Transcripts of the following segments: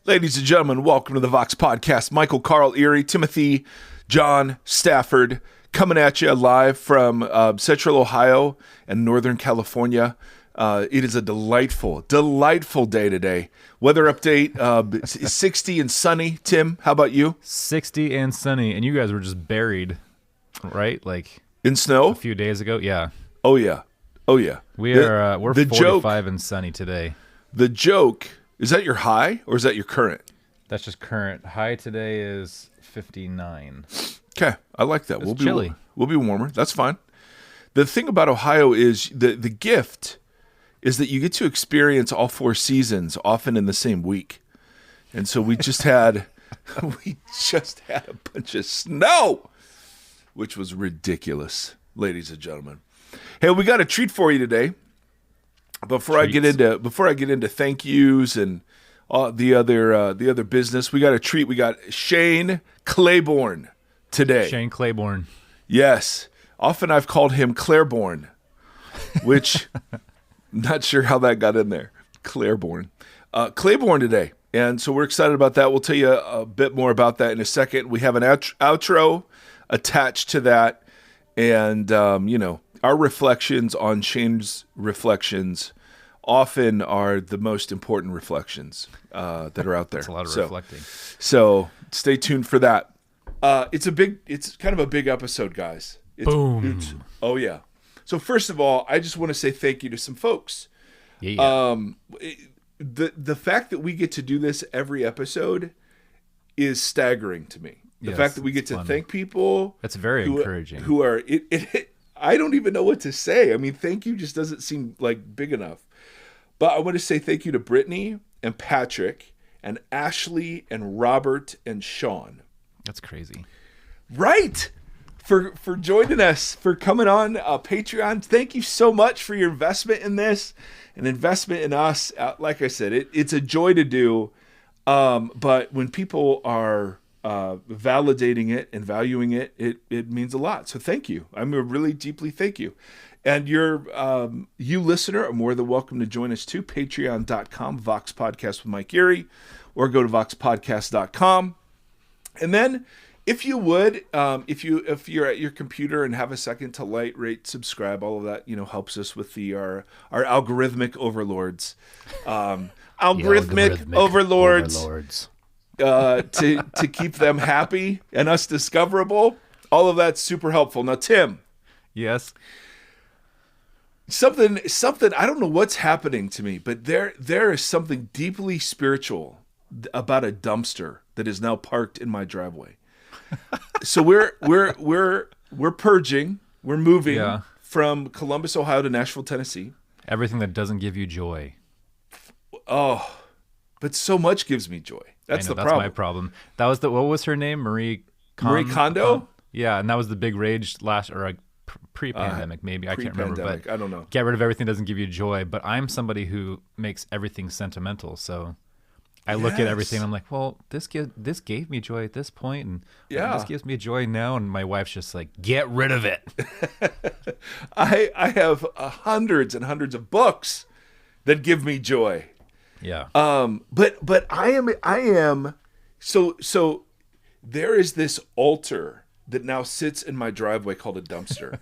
Ladies and gentlemen, welcome to the Vox Podcast. Michael, Carl, Erie, Timothy, John, Stafford, coming at you live from Central Ohio and Northern California. It is a delightful day today. Weather update, 60 and sunny. Tim, how about you? 60 and sunny, and you guys were just buried, right? Like in snow? A few days ago, yeah. Oh, yeah. We're 45 and sunny today. The joke, is that your high or is that your current? That's just current. High today is 59. Okay, I like that. It's chilly. We'll be warmer. That's fine. The thing about Ohio is the gift is that you get to experience all four seasons often in the same week. And so we just had a bunch of snow, which was ridiculous, ladies and gentlemen. Hey, we got a treat for you today. Before I get into thank yous and the other business, we got a treat. We got Shane Claiborne today. Shane Claiborne. Yes. Often I've called him Claiborne, which I'm not sure how that got in there. Claiborne. Claiborne today. And so we're excited about that. We'll tell you a bit more about that in a second. We have an outro attached to that. And, our reflections on Shane's reflections often are the most important reflections that are out there. That's a lot of reflecting. So stay tuned for that. It's kind of a big episode, guys. Boom. Oh yeah. So first of all, I just want to say thank you to some folks. Yeah. The fact that we get to do this every episode is staggering to me. The fact that we get to thank people. That's very encouraging. Who are I don't even know what to say. I mean, thank you just doesn't seem like big enough. But I want to say thank you to Brittany and Patrick and Ashley and Robert and Sean. That's crazy. Right. For joining us, for coming on Patreon. Thank you so much for your investment in this and investment in us. Like I said, it's a joy to do. But when people are validating it and valuing it, it means a lot. So thank you. I'm really deeply thank you. And you listener are more than welcome to join us too. Patreon.com, Vox Podcast with Mike Erie, or go to voxpodcast.com. And then if you would, if you're at your computer and have a second to like, rate, subscribe, all of that, helps us with our algorithmic overlords. Algorithmic overlords. To keep them happy and us discoverable. All of that's super helpful. Now, Tim. Yes. Something I don't know what's happening to me, but there is something deeply spiritual about a dumpster that is now parked in my driveway. So we're purging, we're moving from Columbus, Ohio to Nashville, Tennessee. Everything that doesn't give you joy. Oh, but so much gives me joy. That's the problem. That's my problem. That was what was her name? Marie Kondo? Yeah, and that was the big rage pre-pandemic, maybe. I can't remember. But I don't know. Get rid of everything that doesn't give you joy. But I'm somebody who makes everything sentimental. So I look at everything. I'm like, well, this gave me joy at this point, and this gives me joy now. And my wife's just like, get rid of it. I have hundreds and hundreds of books that give me joy. Yeah. But I am so there is this altar that now sits in my driveway called a dumpster.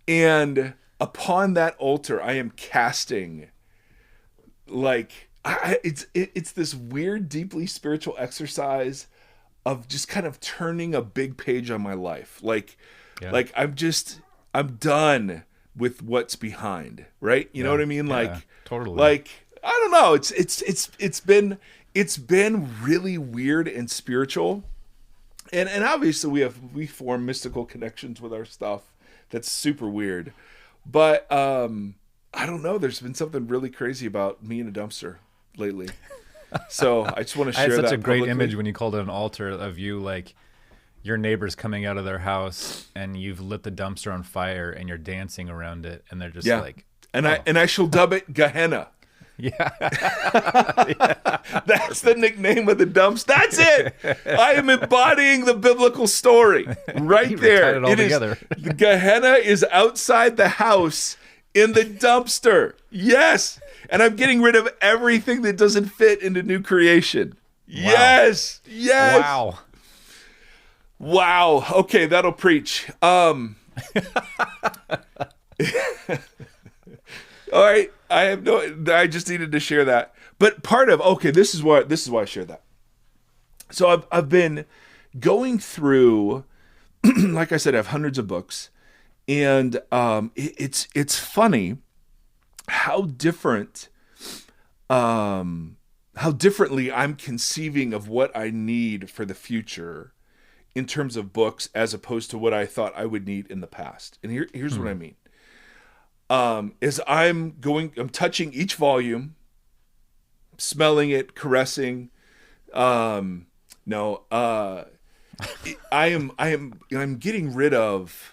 And upon that altar I am casting it's this weird, deeply spiritual exercise of just kind of turning a big page on my life. I'm done with what's behind, right? You know what I mean? Totally. I don't know. It's been really weird and spiritual, and obviously we form mystical connections with our stuff. That's super weird, but I don't know. There's been something really crazy about me in a dumpster lately. So I just want to share that. I had such a great publicly. image when you called it an altar of you, like your neighbors coming out of their house and you've lit the dumpster on fire and you're dancing around it, and they're just like, and I shall dub it Gehenna. Yeah. That's the nickname of the dumps. That's it. I am embodying the biblical story right there. It together. The Gehenna is outside the house in the dumpster. Yes. And I'm getting rid of everything that doesn't fit into new creation. Wow. Yes. Wow. Okay, that'll preach. All right. I just needed to share that. But this is why I shared that. So I've been going through, like I said, I have hundreds of books, and it's funny how differently I'm conceiving of what I need for the future in terms of books as opposed to what I thought I would need in the past. And here's what I mean. Is I'm touching each volume, smelling it, caressing. I'm getting rid of,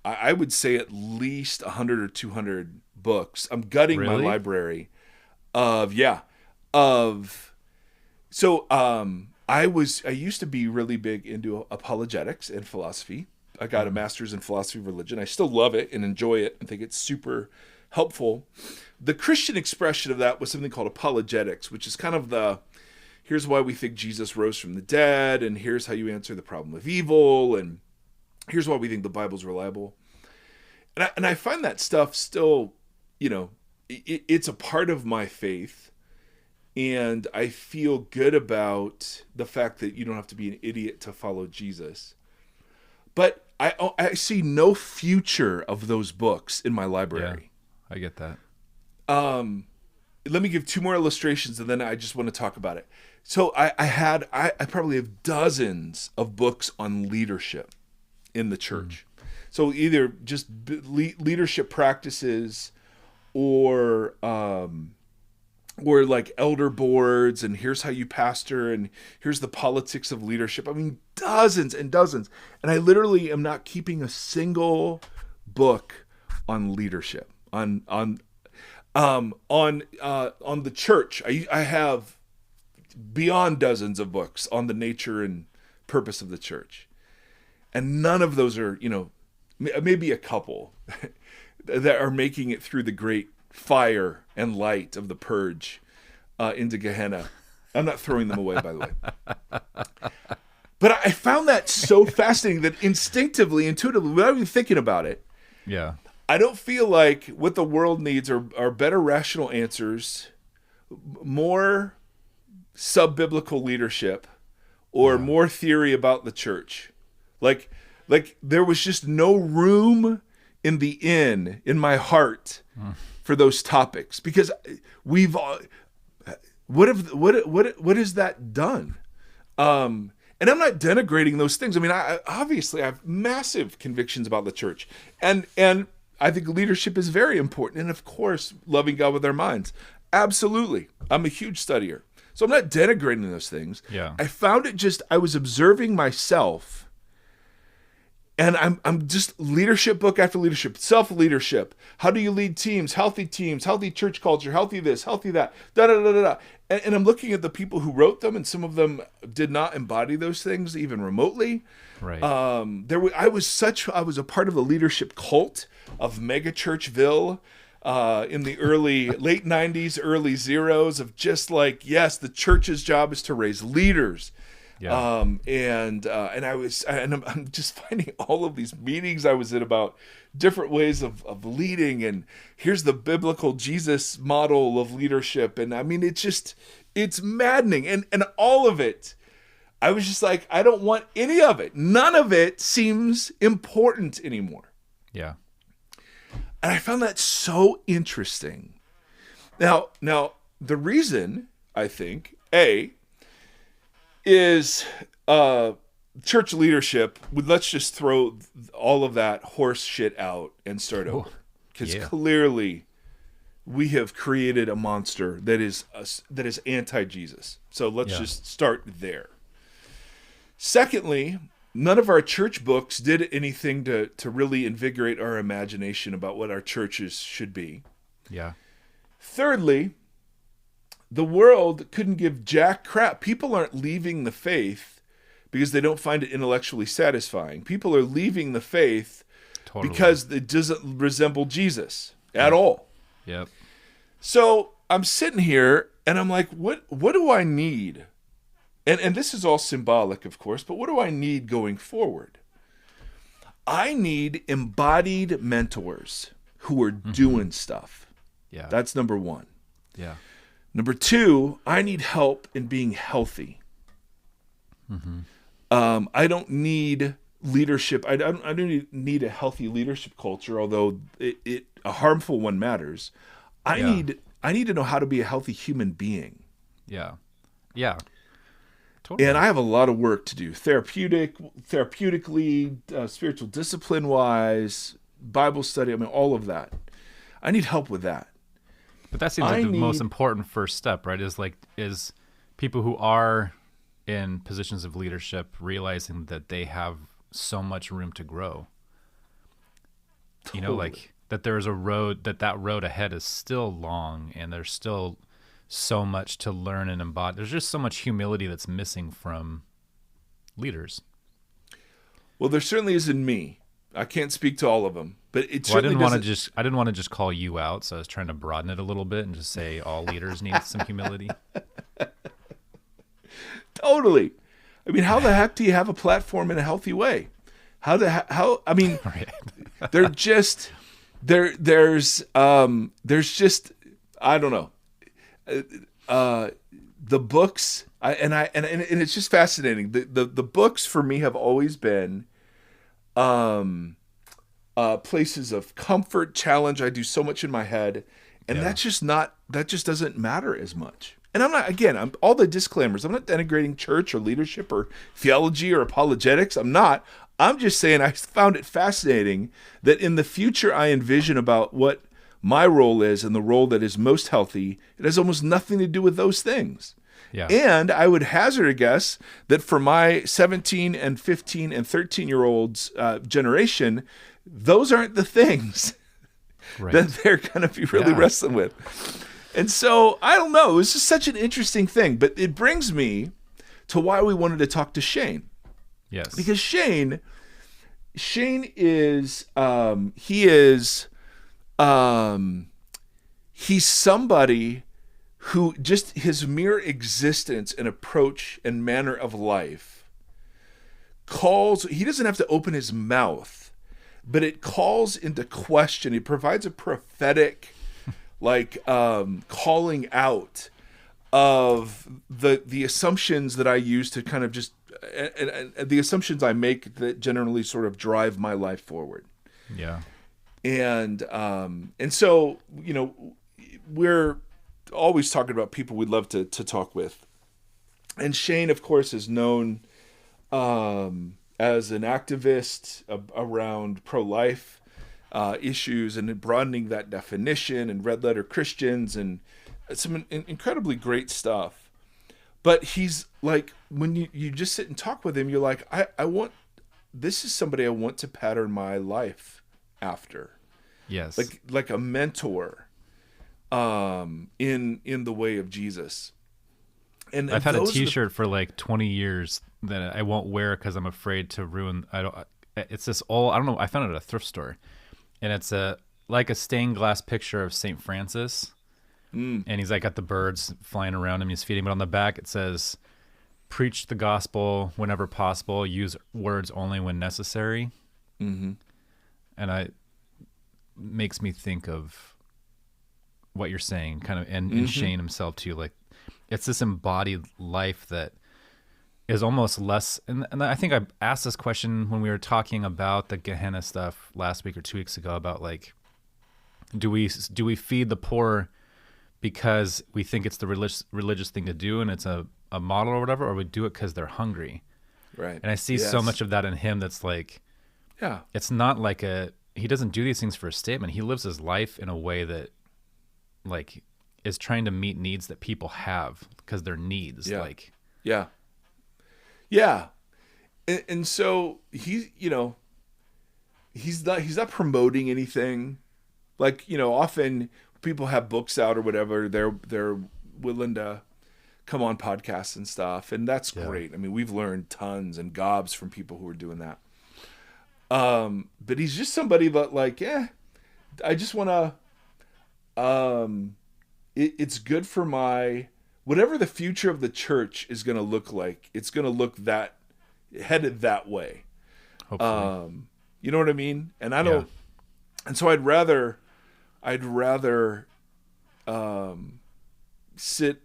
I would say at least 100 or 200 books. I'm gutting my library I used to be really big into apologetics and philosophy. I got a master's in philosophy of religion. I still love it and enjoy it and think it's super helpful. The Christian expression of that was something called apologetics, which is kind of here's why we think Jesus rose from the dead, and here's how you answer the problem of evil, and here's why we think the Bible's reliable. And I find that stuff still, it's a part of my faith, and I feel good about the fact that you don't have to be an idiot to follow Jesus. But I see no future of those books in my library. Yeah, I get that. Let me give two more illustrations, and then I just want to talk about it. So I probably have dozens of books on leadership in the church. So either just leadership practices or like elder boards, and here's how you pastor, and here's the politics of leadership. I mean, dozens and dozens. And I literally am not keeping a single book on leadership, on the church. I have beyond dozens of books on the nature and purpose of the church. And none of those are, maybe a couple that are making it through the great fire and light of the purge into Gehenna. I'm not throwing them away, by the way. But I found that so fascinating that instinctively, intuitively, without even thinking about it, I don't feel like what the world needs are better rational answers, more sub-biblical leadership, or more theory about the church. Like there was just no room in my heart for those topics, because what has that done? And I'm not denigrating those things. I mean, I obviously have massive convictions about the church, and I think leadership is very important, and of course, loving God with our minds, absolutely. I'm a huge studier, so I'm not denigrating those things. Yeah, I found it I was observing myself. And I'm just leadership book after leadership, self-leadership. How do you lead teams, healthy church culture, healthy this, healthy that, da-da-da-da-da. And I'm looking at the people who wrote them, and some of them did not embody those things even remotely. Right. I was a part of the leadership cult of megachurchville in the late 90s, early zeros, of just like, yes, the church's job is to raise leaders. Yeah. And I'm just finding all of these meetings I was in about different ways of leading, and here's the biblical Jesus model of leadership. And I mean, it's maddening. And all of it, I was just like, I don't want any of it. None of it seems important anymore. Yeah. And I found that so interesting. Now the reason, I think, is church leadership. Let's just throw all of that horse shit out and start over, because clearly we have created a monster that is anti-Jesus. So let's just start there. Secondly, none of our church books did anything to really invigorate our imagination about what our churches should be. Yeah. Thirdly, the world couldn't give jack crap. People aren't leaving the faith because they don't find it intellectually satisfying. People are leaving the faith because it doesn't resemble Jesus at all. Yep. So I'm sitting here and I'm like, what do I need? And this is all symbolic, of course, but what do I need going forward? I need embodied mentors who are doing stuff. Yeah. That's number one. Yeah. Number two, I need help in being healthy. I don't need leadership. I don't need a healthy leadership culture, although a harmful one matters. I need to know how to be a healthy human being. Yeah. Yeah. Totally. And I have a lot of work to do, therapeutically, spiritual discipline wise, Bible study. I mean, all of that. I need help with that. But that seems like the most important first step, right? Is people who are in positions of leadership realizing that they have so much room to grow. Totally. You know, like that there's a road, that road ahead is still long, and there's still so much to learn and embody. There's just so much humility that's missing from leaders. Well, there certainly is in me. I can't speak to all of them, but it Well, I certainly didn't want to just call you out, so I was trying to broaden it a little bit and just say all leaders need some humility. Totally. I mean, how the heck do you have a platform in a healthy way? I mean, Right. they're just there's just, I don't know. The books, and it's just fascinating. The books for me have always been places of comfort, challenge. I do so much in my head, and that just doesn't matter as much. And I'm all the disclaimers. I'm not denigrating church or leadership or theology or apologetics. I'm just saying I found it fascinating that in the future I envision about what my role is and the role that is most healthy, it has almost nothing to do with those things. Yeah. And I would hazard a guess that for my 17 and 15 and 13-year-olds generation, those aren't the things that they're going to be really wrestling with. And so, I don't know, it was just such an interesting thing. But it brings me to why we wanted to talk to Shane. Yes. Because Shane is, he's somebody who just his mere existence and approach and manner of life he doesn't have to open his mouth, but it calls into question. It provides a prophetic, calling out of the assumptions that I use to kind of just, and the assumptions I make that generally sort of drive my life forward. Yeah. And so, we're always talking about people we'd love to talk with. And Shane, of course, is known as an activist around pro-life issues and broadening that definition, and red letter Christians, and some incredibly great stuff. But he's like, when you just sit and talk with him, you're like, this is somebody I want to pattern my life after. Yes. Like a mentor in the way of Jesus. And I've had a t-shirt for like 20 years that I won't wear because I'm afraid to ruin. It's this old, I don't know, I found it at a thrift store, and it's like a stained glass picture of St. Francis. And he's like got the birds flying around him. He's feeding, but on the back it says, "Preach the gospel whenever possible. Use words only when necessary." Mm-hmm. And it makes me think of what you're saying, kind of, and Shane himself too. Like, it's this embodied life that is almost less. And I think I asked this question when we were talking about the Gehenna stuff last week or 2 weeks ago about like, do we feed the poor because we think it's the religious thing to do and it's a model or whatever, or we do it because they're hungry? Right. And I see so much of that in him. That's like, it's not like he doesn't do these things for a statement. He lives his life in a way that like is trying to meet needs that people have because they're needs. And so he's not promoting anything. Like, often people have books out or whatever, they're willing to come on podcasts and stuff, and that's great. I mean, we've learned tons and gobs from people who are doing that. But he's just somebody that like, I just want to it's good for whatever the future of the church is going to look like. It's going to look headed that way. Hopefully. You know what I mean? And I don't, and so I'd rather sit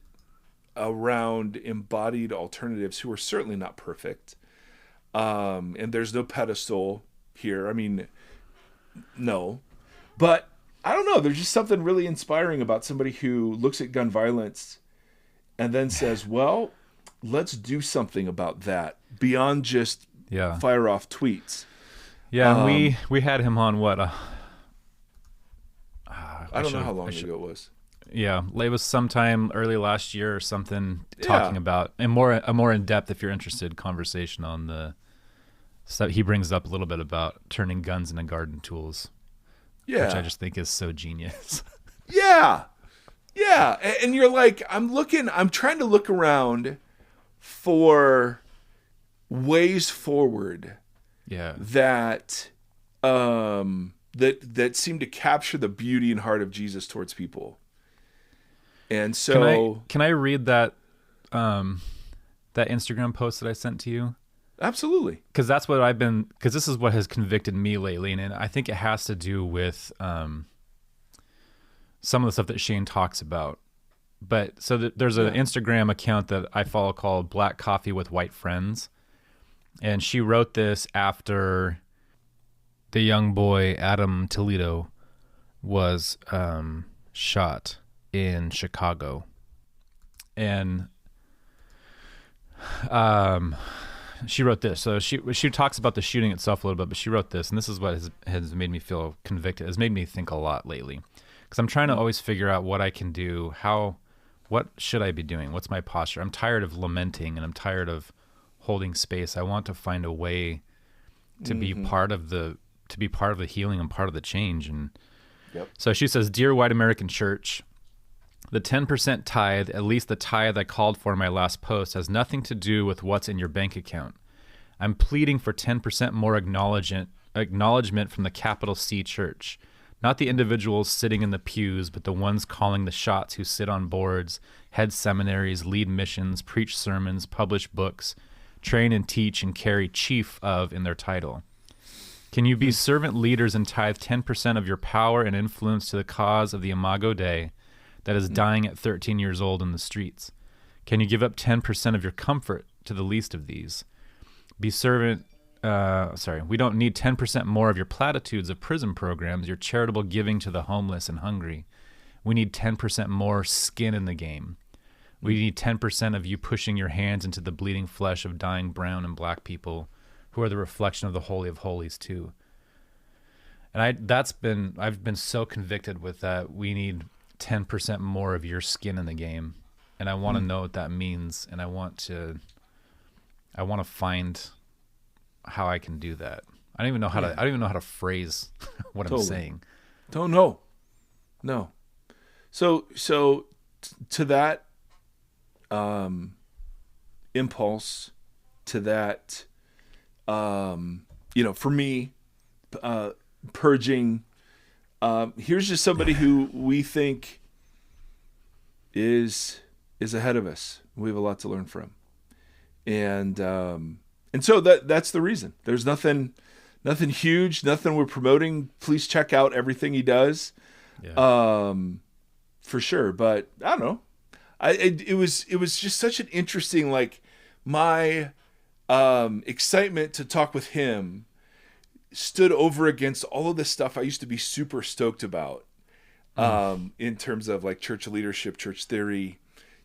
around embodied alternatives who are certainly not perfect. And there's no pedestal here. I mean, no, but I don't know. There's just something really inspiring about somebody who looks at gun violence and then says, well, let's do something about that beyond just fire off tweets. Yeah. We had him on what? I don't know how long ago it was. Yeah, it was sometime early last year or something, talking about a more in depth, if you're interested, conversation on the stuff. He brings up a little bit about turning guns into garden tools, which I just think is so genius. Yeah, and you're like, I'm trying to look around for ways forward. Yeah, that seem to capture the beauty and heart of Jesus towards people. And so, can I read that Instagram post that I sent to you? Absolutely, because that's what because this is what has convicted me lately, and I think it has to do with some of the stuff that Shane talks about. But so there's an Instagram account that I follow called Black Coffee with White Friends, and she wrote this after the young boy Adam Toledo was shot in Chicago, and she wrote this. So she talks about the shooting itself a little bit, but she wrote this, and this is what has made me feel convicted. It's made me think a lot lately, because I'm trying to always figure out what I can do. What should I be doing? What's my posture? I'm tired of lamenting, and I'm tired of holding space. I want to find a way to be part of the healing and part of the change. And so she says, "Dear White American Church, the 10% tithe, at least the tithe I called for in my last post, has nothing to do with what's in your bank account. I'm pleading for 10% more acknowledgement from the capital C Church, not the individuals sitting in the pews, but the ones calling the shots who sit on boards, head seminaries, lead missions, preach sermons, publish books, train and teach, and carry chief of in their title. Can you be servant leaders and tithe 10% of your power and influence to the cause of the Imago Dei that is dying at 13 years old in the streets? Can you give up 10% of your comfort to the least of these? We don't need 10% more of your platitudes of prison programs, your charitable giving to the homeless and hungry. We need 10% more skin in the game. We need 10% of you pushing your hands into the bleeding flesh of dying brown and black people who are the reflection of the Holy of Holies too." And I've been so convicted with that. We need 10% more of your skin in the game. And I want to know what that means. And I want to find how I can do that. I don't even know how to phrase what I'm saying. Don't know. No. So to that impulse, to that, for me, purging, here's just somebody who we think is ahead of us. We have a lot to learn from. And so that's the reason. There's nothing huge, nothing we're promoting. Please check out everything he does. Yeah. For sure. But I don't know. It was just such an interesting, my excitement to talk with him stood over against all of this stuff I used to be super stoked about, in terms of church leadership, church theory,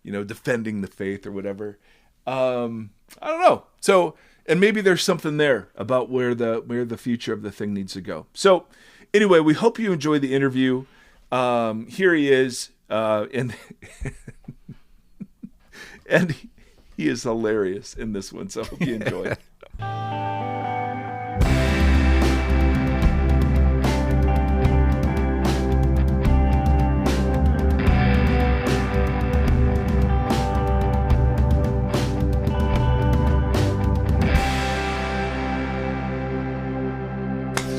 defending the faith or whatever. I don't know. So, and maybe there's something there about where the future of the thing needs to go. So anyway, we hope you enjoyed the interview. Here he is, and and he is hilarious in this one. So I hope you enjoy it.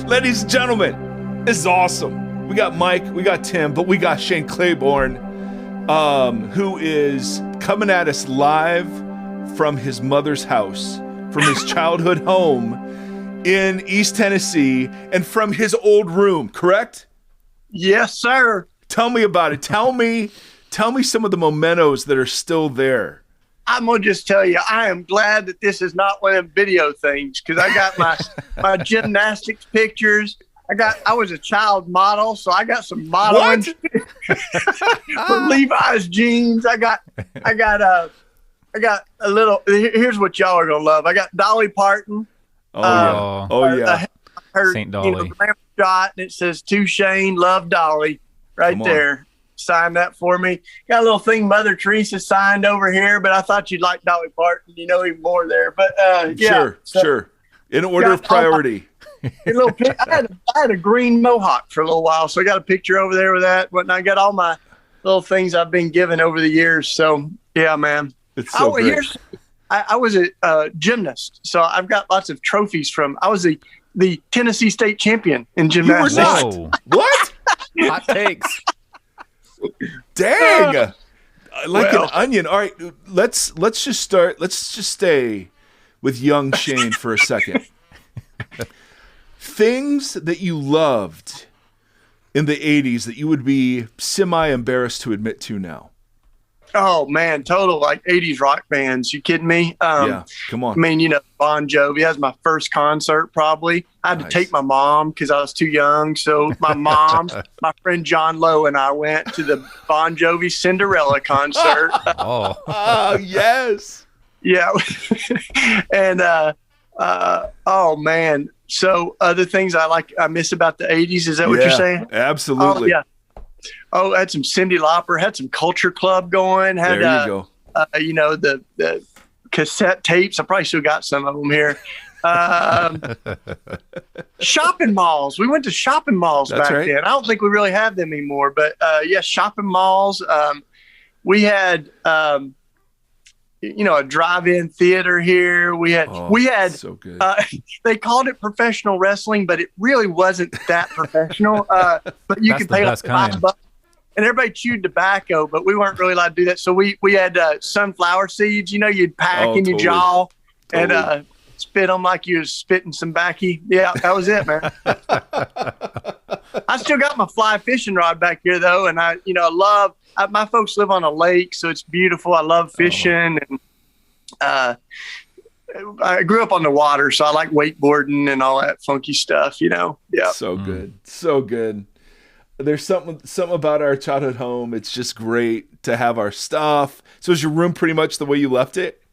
Ladies and gentlemen, this is awesome. We got Mike, we got Tim, but we got Shane Claiborne. who is coming at us live from his mother's house, from his childhood home in East Tennessee, and from his old room, correct? Yes, sir. Tell me about it. Tell me some of the mementos that are still there. I'm going to just tell you, I am glad that this is not one of them video things, because I got my gymnastics pictures. I was a child model, so I got some modeling for Levi's jeans. I got a little, here's what y'all are going to love. I got Dolly Parton. Yeah. Her, Saint Dolly. Glamour shot, and it says, "To Shane, love Dolly," right there. Sign that for me. Got a little thing Mother Teresa signed over here, but I thought you'd like Dolly Parton. You know even more there. But yeah. Sure. In order of priority. I had a green mohawk for a little while, so I got a picture over there with that. But I got all my little things I've been given over the years. So yeah, man. It's so great. I was a gymnast, so I've got lots of trophies from. I was the Tennessee state champion in gymnastics. You were not. What? Hot takes. Dang. Like an onion. All right, let's just start. Let's just stay with young Shane for a second. Things that you loved in the 80s that you would be semi-embarrassed to admit to now. Oh man, total like 80s rock bands. You kidding me? Yeah, come on. I mean, Bon Jovi. That was my first concert probably. I had to take my mom because I was too young. So my mom, my friend John Lowe, and I went to the Bon Jovi Cinderella concert. Oh, yes. Yeah. And oh man. So other things I miss about the 80s. Is that what you're saying? Absolutely. Oh, yeah. Oh, had some Cyndi Lauper, had some Culture Club going. Had, there you go. The cassette tapes. I probably still got some of them here. Shopping malls. We went to shopping malls back then. I don't think we really have them anymore, but shopping malls. We had, a drive-in theater here. We had so good. They called it professional wrestling, but it really wasn't that professional. But you could pay like $5, and everybody chewed tobacco, but we weren't really allowed to do that. So we had sunflower seeds. You'd pack in your jaw and spit them like you was spitting some backy. Yeah, that was it, man. I still got my fly fishing rod back here though, and I love. My folks live on a lake, so it's beautiful. I love fishing, and I grew up on the water, so I like wakeboarding and all that funky stuff. Yeah. So good, so good. There's something about our childhood home. It's just great to have our stuff. So is your room pretty much the way you left it?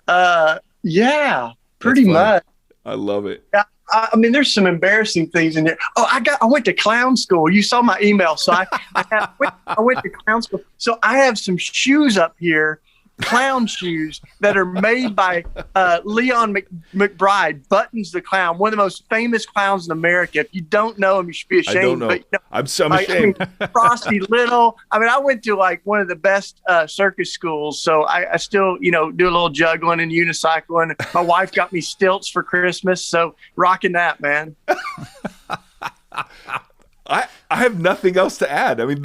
Yeah, pretty much. I love it. Yeah. I mean, there's some embarrassing things in there. Oh, I went to clown school. You saw my email. So I went to clown school. So I have some shoes up here, clown shoes that are made by Leon McBride, Buttons the Clown, one of the most famous clowns in America. If you don't know him, you should be ashamed. I don't know. But, I'm ashamed. Frosty Little. I mean, I went to like one of the best circus schools. So I still, do a little juggling and unicycling. My wife got me stilts for Christmas. So rocking that, man. I have nothing else to add. I mean,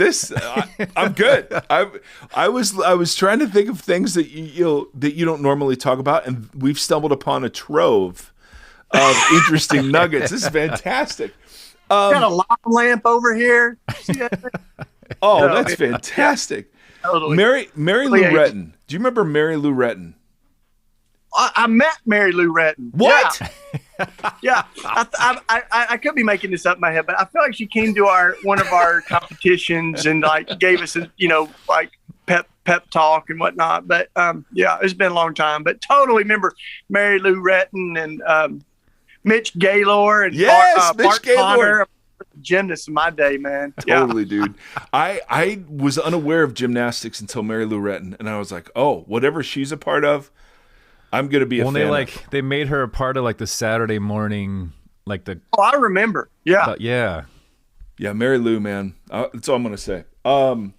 I'm good. I was trying to think of things that you don't normally talk about, and we've stumbled upon a trove of interesting nuggets. This is fantastic. Got a lava lamp over here. That's fantastic. Yeah, totally. Mary Lou Retton. Do you remember Mary Lou Retton? I met Mary Lou Retton. What? Yeah. I could be making this up in my head, but I feel like she came to one of our competitions and like gave us like pep talk and whatnot. But it's been a long time. But totally remember Mary Lou Retton and Mitch Gaylor and Bart Connor. Gymnasts in my day, man. Totally, dude. I was unaware of gymnastics until Mary Lou Retton, and I was like, oh, whatever she's a part of, I'm gonna be a fan. They made her a part of like the Saturday morning, like the. Oh, I remember. Yeah. Yeah, Mary Lou, man. That's all I'm gonna say. And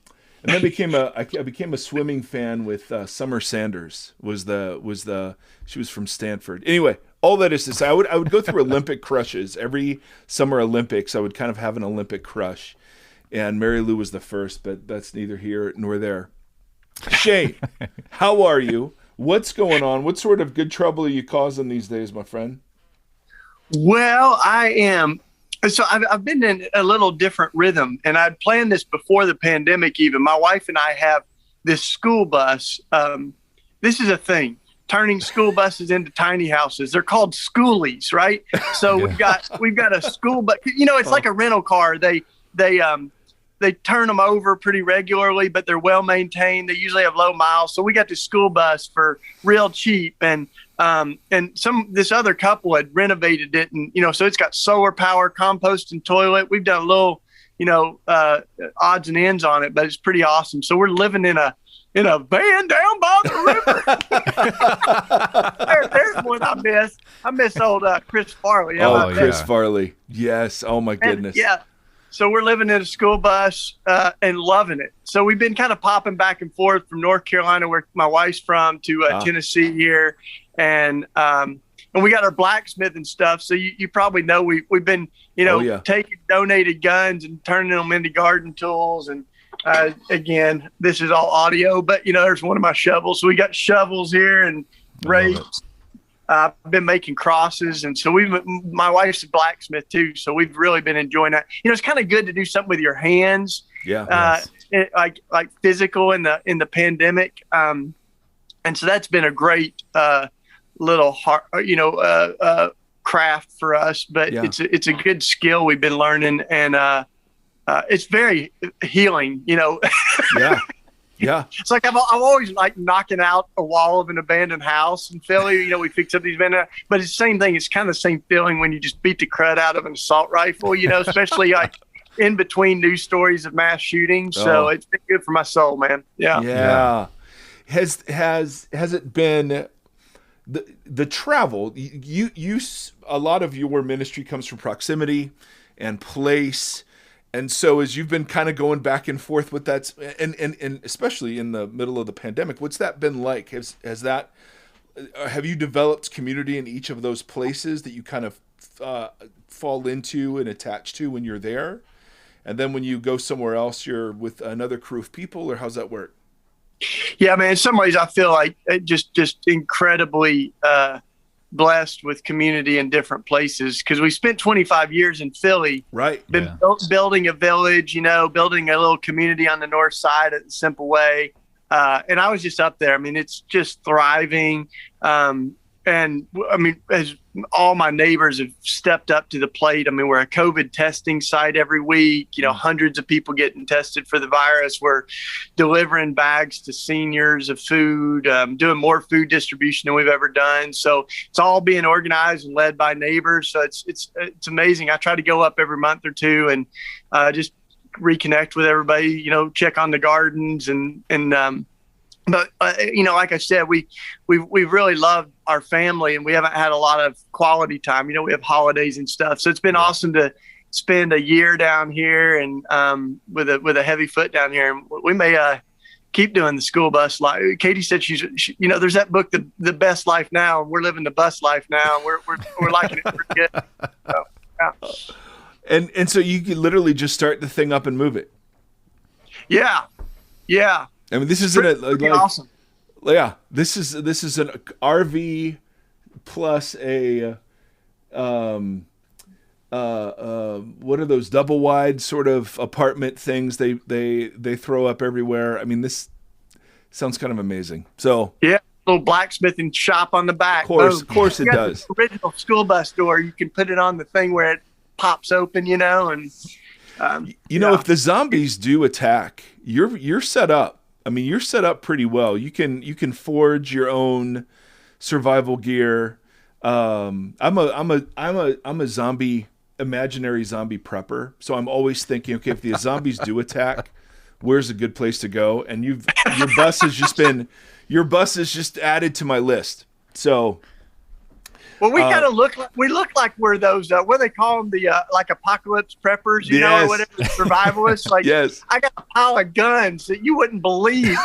then I became a swimming fan with Summer Sanders. She was from Stanford. Anyway, all that is to say, I would go through Olympic crushes every Summer Olympics. I would kind of have an Olympic crush, and Mary Lou was the first, but that's neither here nor there. Shane, how are you? What's going on? What sort of good trouble are you causing these days, my friend? Well, I am. So I've been in a little different rhythm, and I'd planned this before the pandemic even. My wife and I have this school bus. This is a thing, turning school buses into tiny houses. They're called schoolies, right? So we've got a school bus. It's like a rental car. They turn them over pretty regularly, but they're well maintained. They usually have low miles. So we got this school bus for real cheap, and this other couple had renovated it, and so it's got solar power, compost, and toilet. We've done a little odds and ends on it, but it's pretty awesome. So we're living in a van down by the river. There's one I miss. I miss old Chris Farley. Chris Farley. Yes. Oh my goodness. Yeah. So we're living in a school bus and loving it. So we've been kind of popping back and forth from North Carolina, where my wife's from, to Tennessee here, and we got our blacksmithing stuff. So you probably know we've been taking donated guns and turning them into garden tools. And again, this is all audio, but there's one of my shovels. So we got shovels here and rakes. I've been making crosses, and so my wife's a blacksmith too, so we've really been enjoying that. It's kind of good to do something with your hands, like physical in the pandemic, and so that's been a great little craft for us. But it's a good skill we've been learning, and it's very healing. Yeah. It's like I'm always like knocking out a wall of an abandoned house in Philly. We fix up these abandoned, but it's the same thing. It's kind of the same feeling when you just beat the crud out of an assault rifle, especially like in between news stories of mass shootings. So it's been good for my soul, man. Yeah. Has it been the travel? You a lot of your ministry comes from proximity and place. And so as you've been kind of going back and forth with that, and especially in the middle of the pandemic, what's that been like? Have you developed community in each of those places that you kind of fall into and attach to when you're there? And then when you go somewhere else, you're with another crew of people, or how's that work? Yeah, man, in some ways I feel like just incredibly blessed with community in different places, because we spent 25 years in Philly, right? Building a village, building a little community on the north side at the Simple Way, and I was just up there. I mean, it's just thriving, and I mean, as all my neighbors have stepped up to the plate. I mean, we're a COVID testing site every week. Hundreds of people getting tested for the virus. We're delivering bags to seniors of food, doing more food distribution than we've ever done. So it's all being organized and led by neighbors. So it's amazing. I try to go up every month or two and just reconnect with everybody. Check on the gardens But like I said, we've really loved our family, and we haven't had a lot of quality time. We have holidays and stuff, so it's been awesome to spend a year down here and with a heavy foot down here. And we may keep doing the school bus life. Katie said she there's that book, the Best Life Now, and we're living the bus life now. And we're liking it pretty good. So, yeah. And so you can literally just start the thing up and move it. Yeah. I mean, this isn't awesome. Yeah, this is an RV plus a what are those double wide sort of apartment things they throw up everywhere. I mean, this sounds kind of amazing. So yeah, little blacksmithing shop on the back. Of course it does. The original school bus door. You can put it on the thing where it pops open, and if the zombies do attack, you're set up. I mean, you're set up pretty well. You can forge your own survival gear. I'm a imaginary zombie prepper. So I'm always thinking, okay, if the zombies do attack, where's a good place to go? And your bus has just added to my list. So. Well, we kind of look like we're those, what do they call them? The like apocalypse preppers, or whatever, survivalists. Like, yes. I got a pile of guns that you wouldn't believe.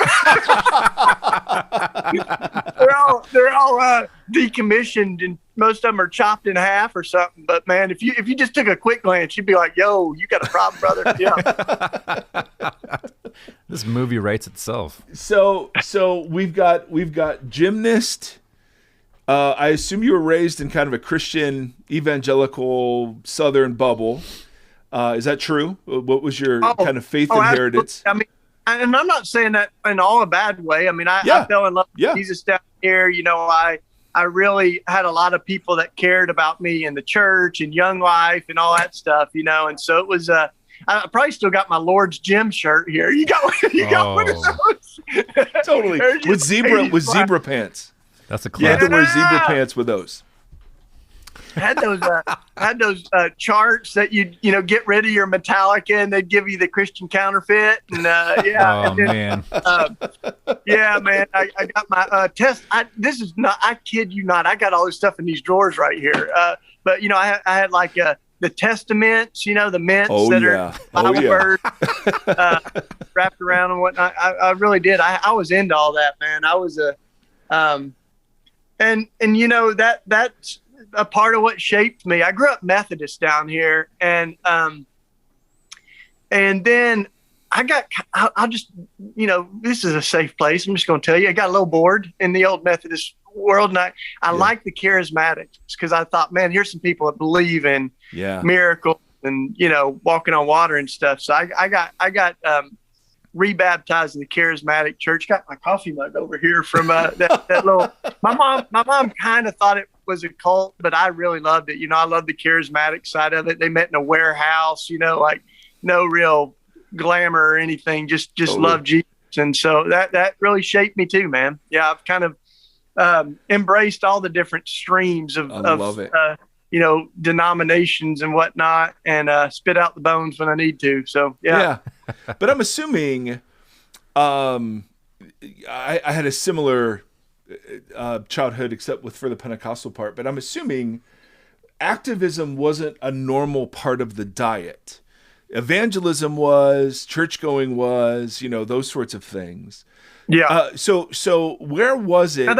they're all decommissioned and most of them are chopped in half or something. But man, if you just took a quick glance, you'd be like, "Yo, you got a problem, brother." Yeah. This movie writes itself. So we've got gymnast. I assume you were raised in kind of a Christian evangelical Southern bubble. Is that true? What was your kind of faith inheritance? I mean, and I'm not saying that in all a bad way. I mean, I fell in love with Jesus down here. You know, I really had a lot of people that cared about me in the church and Young Life and all that stuff, you know. And so it was, I probably still got my Lord's Gym shirt here. You got one of those? Totally. With zebra pants. That's a classic. You had to wear zebra pants with those. Had those charts that you get rid of your Metallica and they'd give you the Christian counterfeit and man. Yeah, man. I got my test. This is not. I kid you not. I got all this stuff in these drawers right here. But I had like the Testaments. The mints are Bible verse, wrapped around and whatnot. I really did. I was into all that, man. I was and that's a part of what shaped me. I grew up Methodist down here, and then I'll just, this is a safe place. I'm just going to tell you, I got a little bored in the old Methodist world, and I like the charismatics because I thought, man, here's some people that believe in miracles and walking on water and stuff. So I got rebaptized in the charismatic church. Got my coffee mug over here from that little. My mom kind of thought it was a cult, but I really loved it. I love the charismatic side of it. They met in a warehouse, like no real glamour or anything, just love Jesus. And so that really shaped me too, man. Yeah, I've kind of embraced all the different streams of denominations and whatnot, and spit out the bones when I need to. So yeah. But I'm assuming I had a similar childhood, except for the Pentecostal part. But I'm assuming activism wasn't a normal part of the diet. Evangelism was, church going was, those sorts of things. Yeah. So where was it?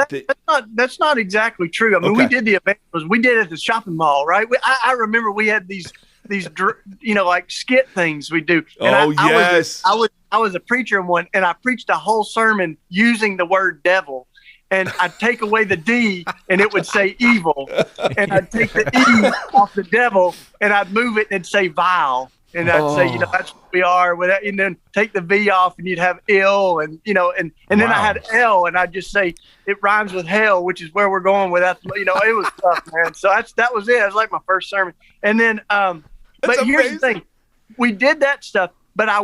That's not exactly true. I mean, we did the evangelism. We did it at the shopping mall, right? I remember we had these like skit things we do. And I was a preacher in one, and I preached a whole sermon using the word devil. And I'd take away the D, and it would say evil. And I'd take the E off the devil, and I'd move it, and it'd say vile. And I'd say, that's what we are. And then take the V off, and you'd have ill, and then I had L, and I'd just say it rhymes with hell, which is where we're going with that. It was tough, man. So that was it. It was like my first sermon. And then, but here's the thing, we did that stuff, but I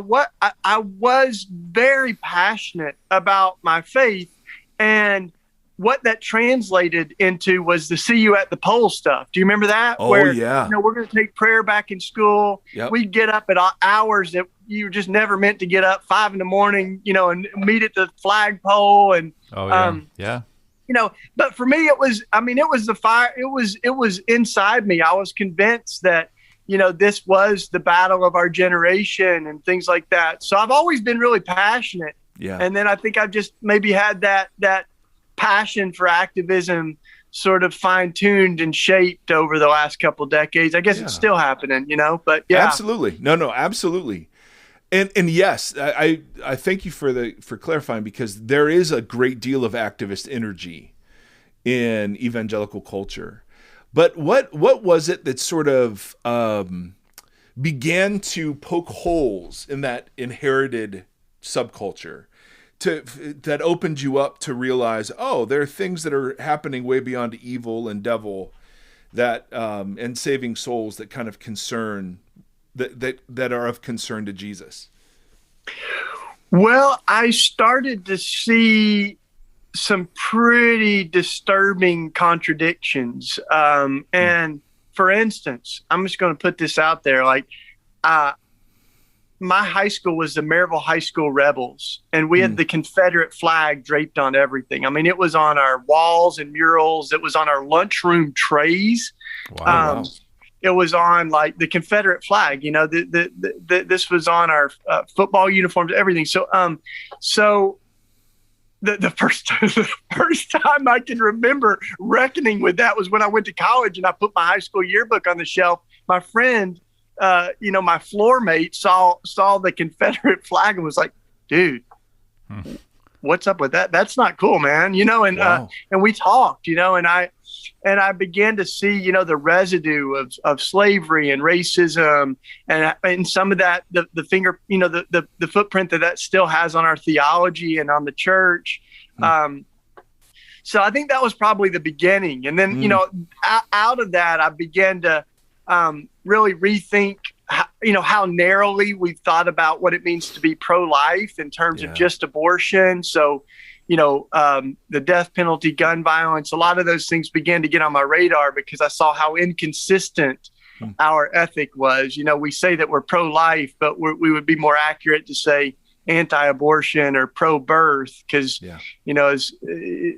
was very passionate about my faith, and what that translated into was the see you at the pole stuff. Do you remember that? We're going to take prayer back in school. Yep. We'd get up at hours that you were just never meant to get up, 5 a.m, and meet at the flagpole. And, but for me, it was the fire. It was inside me. I was convinced that, this was the battle of our generation and things like that. So I've always been really passionate. Yeah. And then I think I've just maybe had that passion for activism sort of fine-tuned and shaped over the last couple of decades. I guess it's still happening, but yeah. Absolutely. No, absolutely. And yes, I thank you for clarifying, because there is a great deal of activist energy in evangelical culture. But what was it that sort of began to poke holes in that inherited subculture that opened you up to realize, there are things that are happening way beyond evil and devil that and saving souls that kind of concern that are of concern to Jesus? Well, I started to see some pretty disturbing contradictions. And for instance, I'm just going to put this out there. Like, my high school was the Maryville High School Rebels, and we had the Confederate flag draped on everything. I mean, it was on our walls and murals. It was on our lunchroom trays. Wow. It was on like the Confederate flag, this was on our football uniforms, everything. So the first time I can remember reckoning with that was when I went to college and I put my high school yearbook on the shelf. My friend, my floor mate saw the Confederate flag and was like, dude, what's up with that? That's not cool, man. Wow. And we talked, and I began to see, the residue of slavery and racism and some of that, the finger, the footprint that still has on our theology and on the church. So I think that was probably the beginning. And then, out of that, I began to really rethink how narrowly we've thought about what it means to be pro-life in terms of just abortion. So, the death penalty, gun violence, a lot of those things began to get on my radar because I saw how inconsistent our ethic was. We say that we're pro-life, but we would be more accurate to say anti-abortion or pro-birth because, as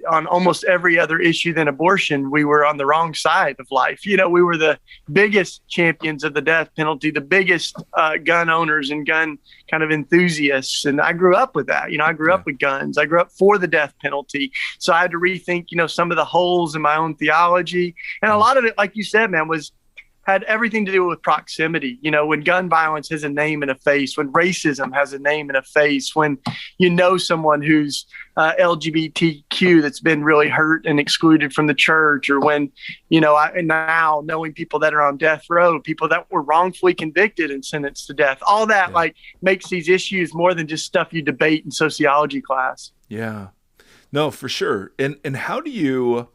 on almost every other issue than abortion, we were on the wrong side of life. We were the biggest champions of the death penalty, the biggest gun owners and gun kind of enthusiasts. And I grew up with that. I grew up with guns. I grew up for the death penalty. So I had to rethink, some of the holes in my own theology. And a lot of it, like you said, man, had everything to do with proximity. When gun violence has a name and a face, when racism has a name and a face, when someone who's LGBTQ that's been really hurt and excluded from the church, or when, now knowing people that are on death row, people that were wrongfully convicted and sentenced to death, all that makes these issues more than just stuff you debate in sociology class. Yeah, no, for sure. And how do you...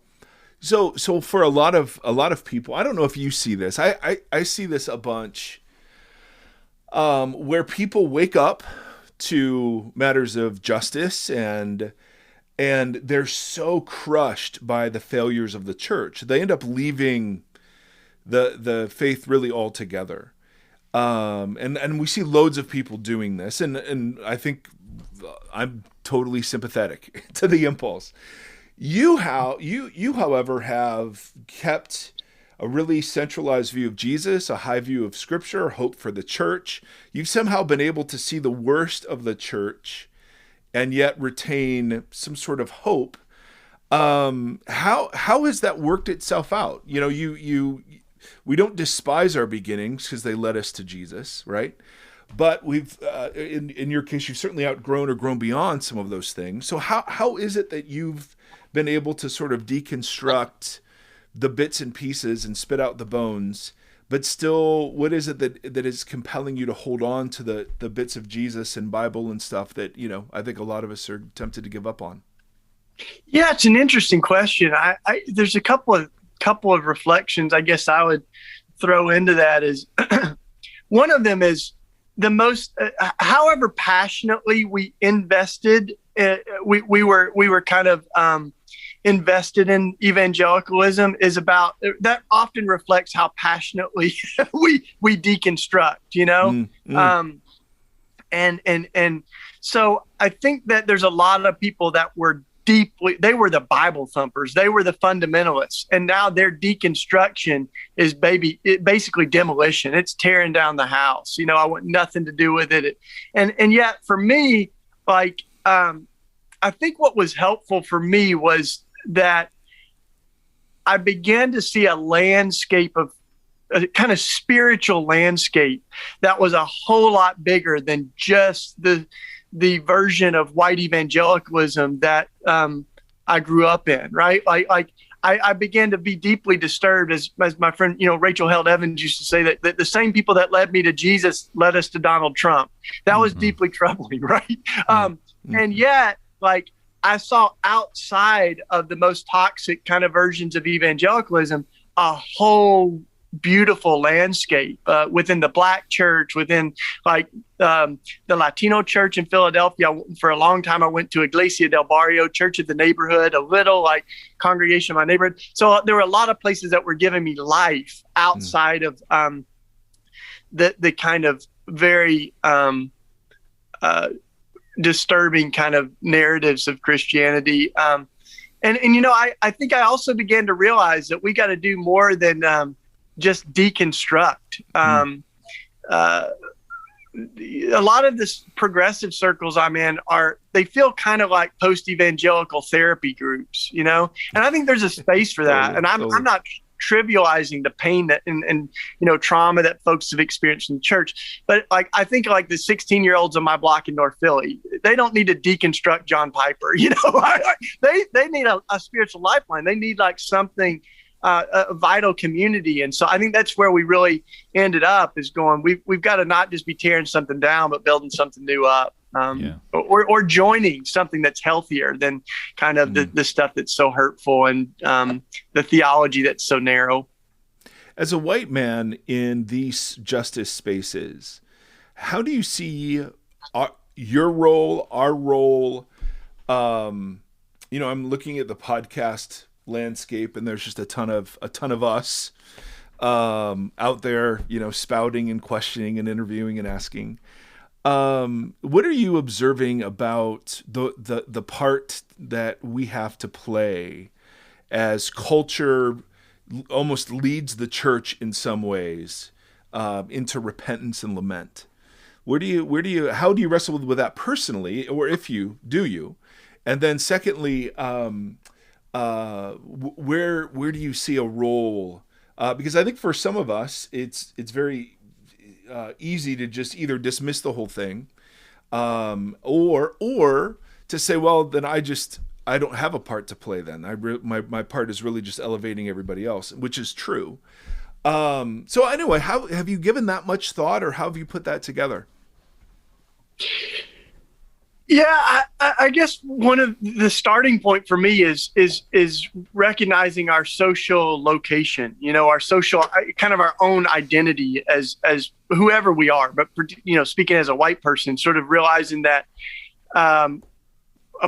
So for a lot of people, I don't know if you see this. I see this a bunch, where people wake up to matters of justice and they're so crushed by the failures of the church, they end up leaving the faith really altogether. And we see loads of people doing this, and I think I'm totally sympathetic to the impulse. You, however, have kept a really centralized view of Jesus, a high view of Scripture, hope for the church. You've somehow been able to see the worst of the church and yet retain some sort of hope. How has that worked itself out? We don't despise our beginnings because they led us to Jesus, right? But we've, in your case, you've certainly outgrown or grown beyond some of those things. So how is it that you've been able to sort of deconstruct the bits and pieces and spit out the bones, but still, what is it that is compelling you to hold on to the bits of Jesus and Bible and stuff that, I think a lot of us are tempted to give up on? Yeah, it's an interesting question. There's a couple of reflections I guess I would throw into that. Is one of them is the most, however passionately we invested, we were kind of invested in evangelicalism, is about that often reflects how passionately we deconstruct, and so I think that there's a lot of people that were they were the Bible thumpers, they were the fundamentalists, and now their deconstruction is basically demolition. It's tearing down the house. I want nothing to do with it. And yet for me, I think what was helpful for me was that I began to see a landscape of a kind of spiritual landscape that was a whole lot bigger than just the version of white evangelicalism that I grew up in, right? I began to be deeply disturbed, as my friend, Rachel Held Evans used to say, that the same people that led me to Jesus led us to Donald Trump. That was deeply troubling, right? And yet, I saw outside of the most toxic kind of versions of evangelicalism a whole beautiful landscape within the Black church, within the Latino church in Philadelphia. For a long time, I went to Iglesia del Barrio, Church of the Neighborhood, a little congregation in my neighborhood. So there were a lot of places that were giving me life outside of the kind of very disturbing kind of narratives of Christianity. And I think I also began to realize that we got to do more than just deconstruct. a lot of this progressive circles I'm in they feel kind of like post-evangelical therapy groups, and I think there's a space for that. And I'm not trivializing the pain that and trauma that folks have experienced in the church, but like I think like the 16-year-olds on my block in North Philly, they don't need to deconstruct John Piper. They need a spiritual lifeline. They need like something, a vital community. And so I think that's where we really ended up, is going, we've got to not just be tearing something down, but building something new up. Or joining something that's healthier than kind of the stuff that's so hurtful and the theology that's so narrow. As a white man in these justice spaces, how do you see your role, our role? I'm looking at the podcast landscape, and there's just a ton of us out there, spouting and questioning and interviewing and asking. What are you observing about the part that we have to play as culture almost leads the church in some ways into repentance and lament? How do you wrestle with that personally, or if you do? And then secondly, where do you see a role? Because I think for some of us, it's very easy to just either dismiss the whole thing, or to say, well, then I don't have a part to play. Then my part is really just elevating everybody else, which is true. So anyway, how have you given that much thought, or how have you put that together? Yeah, I guess one of the starting point for me is recognizing our social location, our social, kind of our own identity as whoever we are. But, speaking as a white person, sort of realizing that a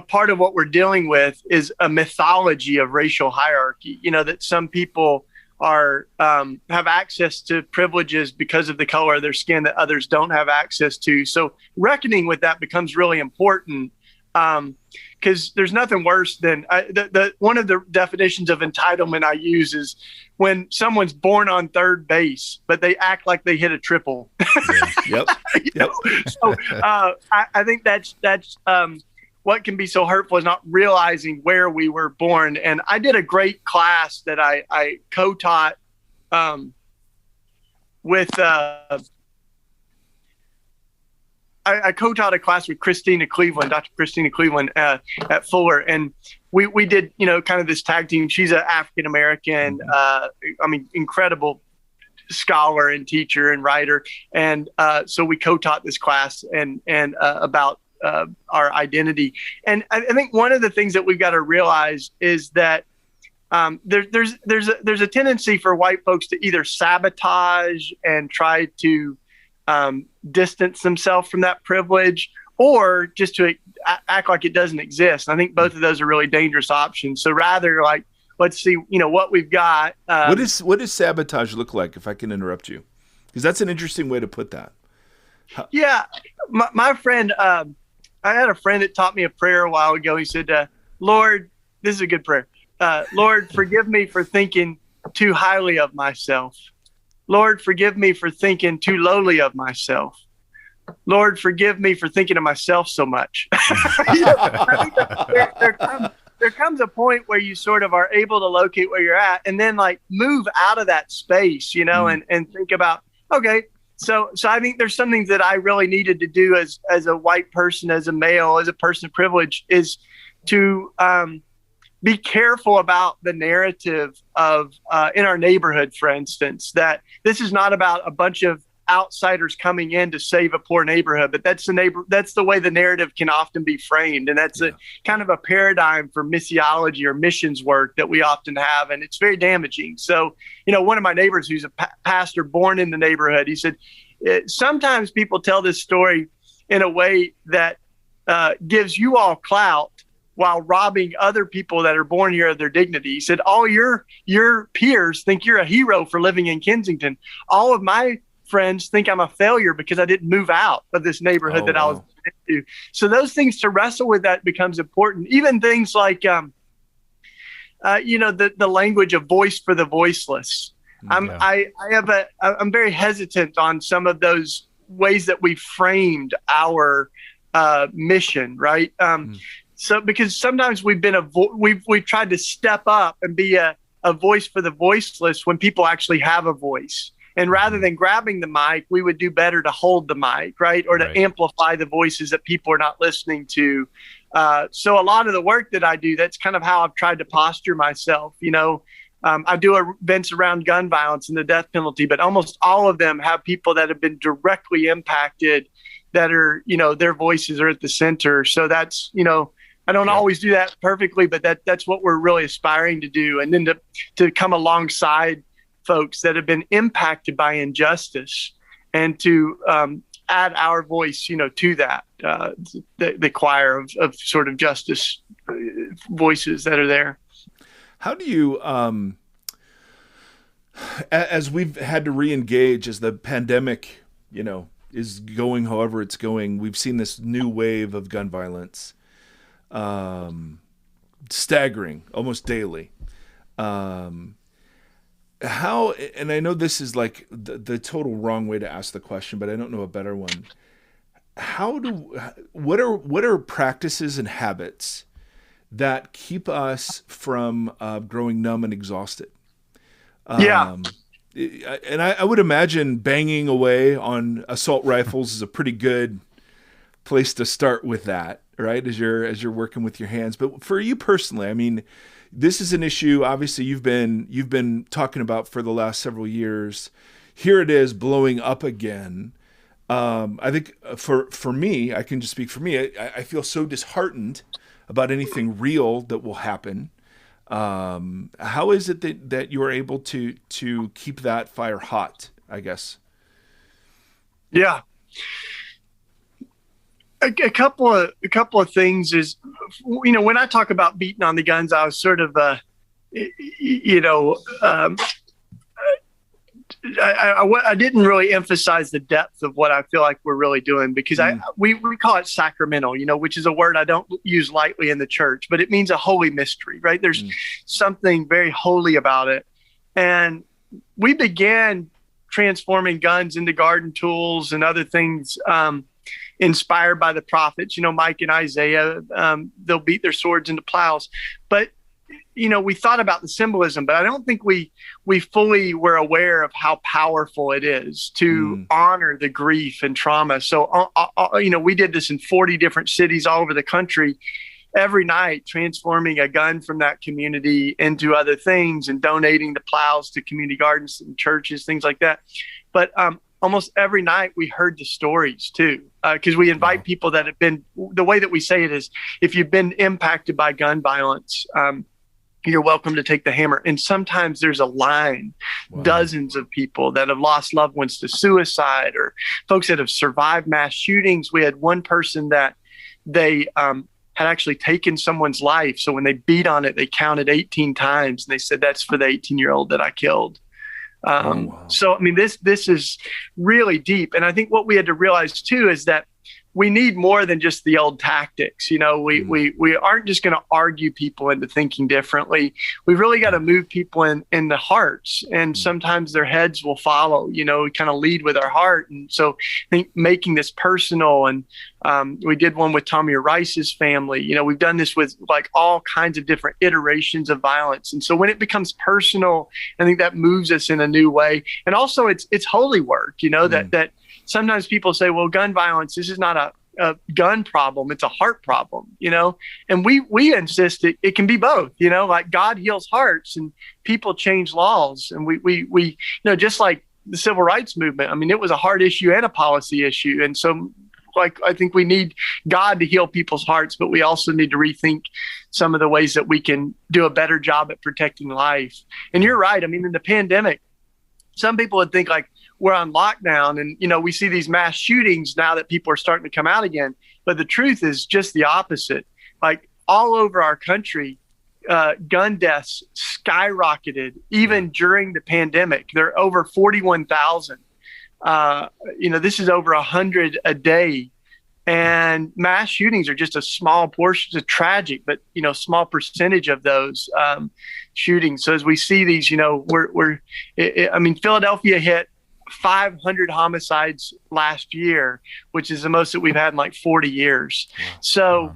part of what we're dealing with is a mythology of racial hierarchy, that some people have access to privileges because of the color of their skin that others don't have access to. So reckoning with that becomes really important, because there's nothing worse than one of the definitions of entitlement I use is when someone's born on third base, but they act like they hit a triple. Yep. So I think that's what can be so hurtful is not realizing where we were born. And I did a great class that I co-taught with I co-taught a class with Christina Cleveland, Dr. Christina Cleveland at Fuller. And we did, kind of this tag team. She's an African-American, incredible scholar and teacher and writer. And so we co-taught this class and about our identity. And I think one of the things that we've got to realize is that there's a tendency for white folks to either sabotage and try to distance themselves from that privilege, or just to act like it doesn't exist. And I think both of those are really dangerous options. So rather, like, let's see, what we've got. What does sabotage look like, if I can interrupt you? Because that's an interesting way to put that. Yeah. My friend, I had a friend that taught me a prayer a while ago. He said, Lord, this is a good prayer. Lord, forgive me for thinking too highly of myself. Lord, forgive me for thinking too lowly of myself. Lord, forgive me for thinking of myself so much. There comes a point where you sort of are able to locate where you're at, and then like move out of that space, and think about, okay, so I think there's some things that I really needed to do as a white person, as a male, as a person of privilege, is to be careful about the narrative of in our neighborhood, for instance, that this is not about a bunch of outsiders coming in to save a poor neighborhood, but that's the way the narrative can often be framed. And that's a kind of a paradigm for missiology or missions work that we often have. And it's very damaging. So, one of my neighbors who's a pastor born in the neighborhood, he said, sometimes people tell this story in a way that gives you all clout while robbing other people that are born here of their dignity. He said, all your peers think you're a hero for living in Kensington. All of my friends think I'm a failure because I didn't move out of this neighborhood I was into. So those things, to wrestle with that becomes important. Even things like, the language of voice for the voiceless. I'm very hesitant on some of those ways that we framed our mission, right? So because sometimes we've been we've tried to step up and be a voice for the voiceless when people actually have a voice. And rather than grabbing the mic, we would do better to hold the mic, right? Or to amplify the voices that people are not listening to. So a lot of the work that I do, that's kind of how I've tried to posture myself. I do events around gun violence and the death penalty, but almost all of them have people that have been directly impacted that are, their voices are at the center. So that's, I don't always do that perfectly, but that's what we're really aspiring to do. And then to come alongside folks that have been impacted by injustice and to add our voice, to that, the choir of sort of justice voices that are there. How do you, as we've had to re-engage as the pandemic, is going however it's going, we've seen this new wave of gun violence, staggering almost daily. How, and I know this is like the total wrong way to ask the question, but I don't know a better one. What are practices and habits that keep us from growing numb and exhausted? And I would imagine banging away on assault rifles is a pretty good place to start with that, right? As you're working with your hands. But for you personally, I mean, this is an issue obviously you've been talking about for the last several years. Here it is blowing up again. I think for me, I can just speak for me. I feel so disheartened about anything real that will happen. How is it that you are able to keep that fire hot, I guess? Yeah. A couple of things is, when I talk about beating on the guns, I was sort of, I didn't really emphasize the depth of what I feel like we're really doing, because we call it sacramental, which is a word I don't use lightly in the church, but it means a holy mystery, right? There's something very holy about it. And we began transforming guns into garden tools and other things, inspired by the prophets, Mike and Isaiah, they'll beat their swords into plows. But, we thought about the symbolism, but I don't think we fully were aware of how powerful it is to honor the grief and trauma. So, we did this in 40 different cities all over the country every night, transforming a gun from that community into other things and donating the plows to community gardens and churches, things like that. But, almost every night we heard the stories too, because we invite people that have been, the way that we say it is, if you've been impacted by gun violence, you're welcome to take the hammer. And sometimes there's a line, dozens of people that have lost loved ones to suicide, or folks that have survived mass shootings. We had one person that they had actually taken someone's life. So when they beat on it, they counted 18 times. And they said, that's for the 18-year-old that I killed. So, I mean, this is really deep. And I think what we had to realize too, is that we need more than just the old tactics. We aren't just going to argue people into thinking differently. We've really got to move people in the hearts, and sometimes their heads will follow, we kind of lead with our heart. And so I think making this personal, and we did one with Tommy Rice's family. We've done this with like all kinds of different iterations of violence. And so when it becomes personal, I think that moves us in a new way. And also it's holy work, that sometimes people say, well, gun violence, this is not a gun problem, it's a heart problem, and we insist it can be both, like God heals hearts and people change laws. And we just like the civil rights movement, I mean, it was a hard issue and a policy issue. And so I think we need God to heal people's hearts, but we also need to rethink some of the ways that we can do a better job at protecting life. And you're right. I mean, in the pandemic, some people would think like we're on lockdown, and, we see these mass shootings now that people are starting to come out again. But the truth is just the opposite. Like all over our country, gun deaths skyrocketed even during the pandemic. There are over 41,000. This is over 100 a day. And mass shootings are just a small portion. It's tragic, but, small percentage of those shootings. So as we see these, Philadelphia hit 500 homicides last year, which is the most that we've had in like 40 years. Wow. So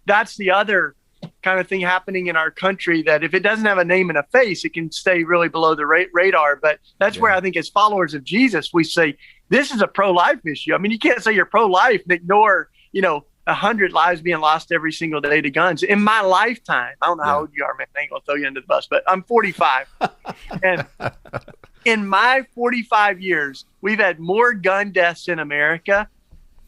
that's the other kind of thing happening in our country, that if it doesn't have a name and a face, it can stay really below the radar. But that's where I think as followers of Jesus, we say, this is a pro-life issue. I mean, you can't say you're pro-life and ignore, 100 lives being lost every single day to guns. In my lifetime, I don't know how old you are, man. I ain't gonna throw you under the bus, but I'm 45. And in my 45 years, we've had more gun deaths in America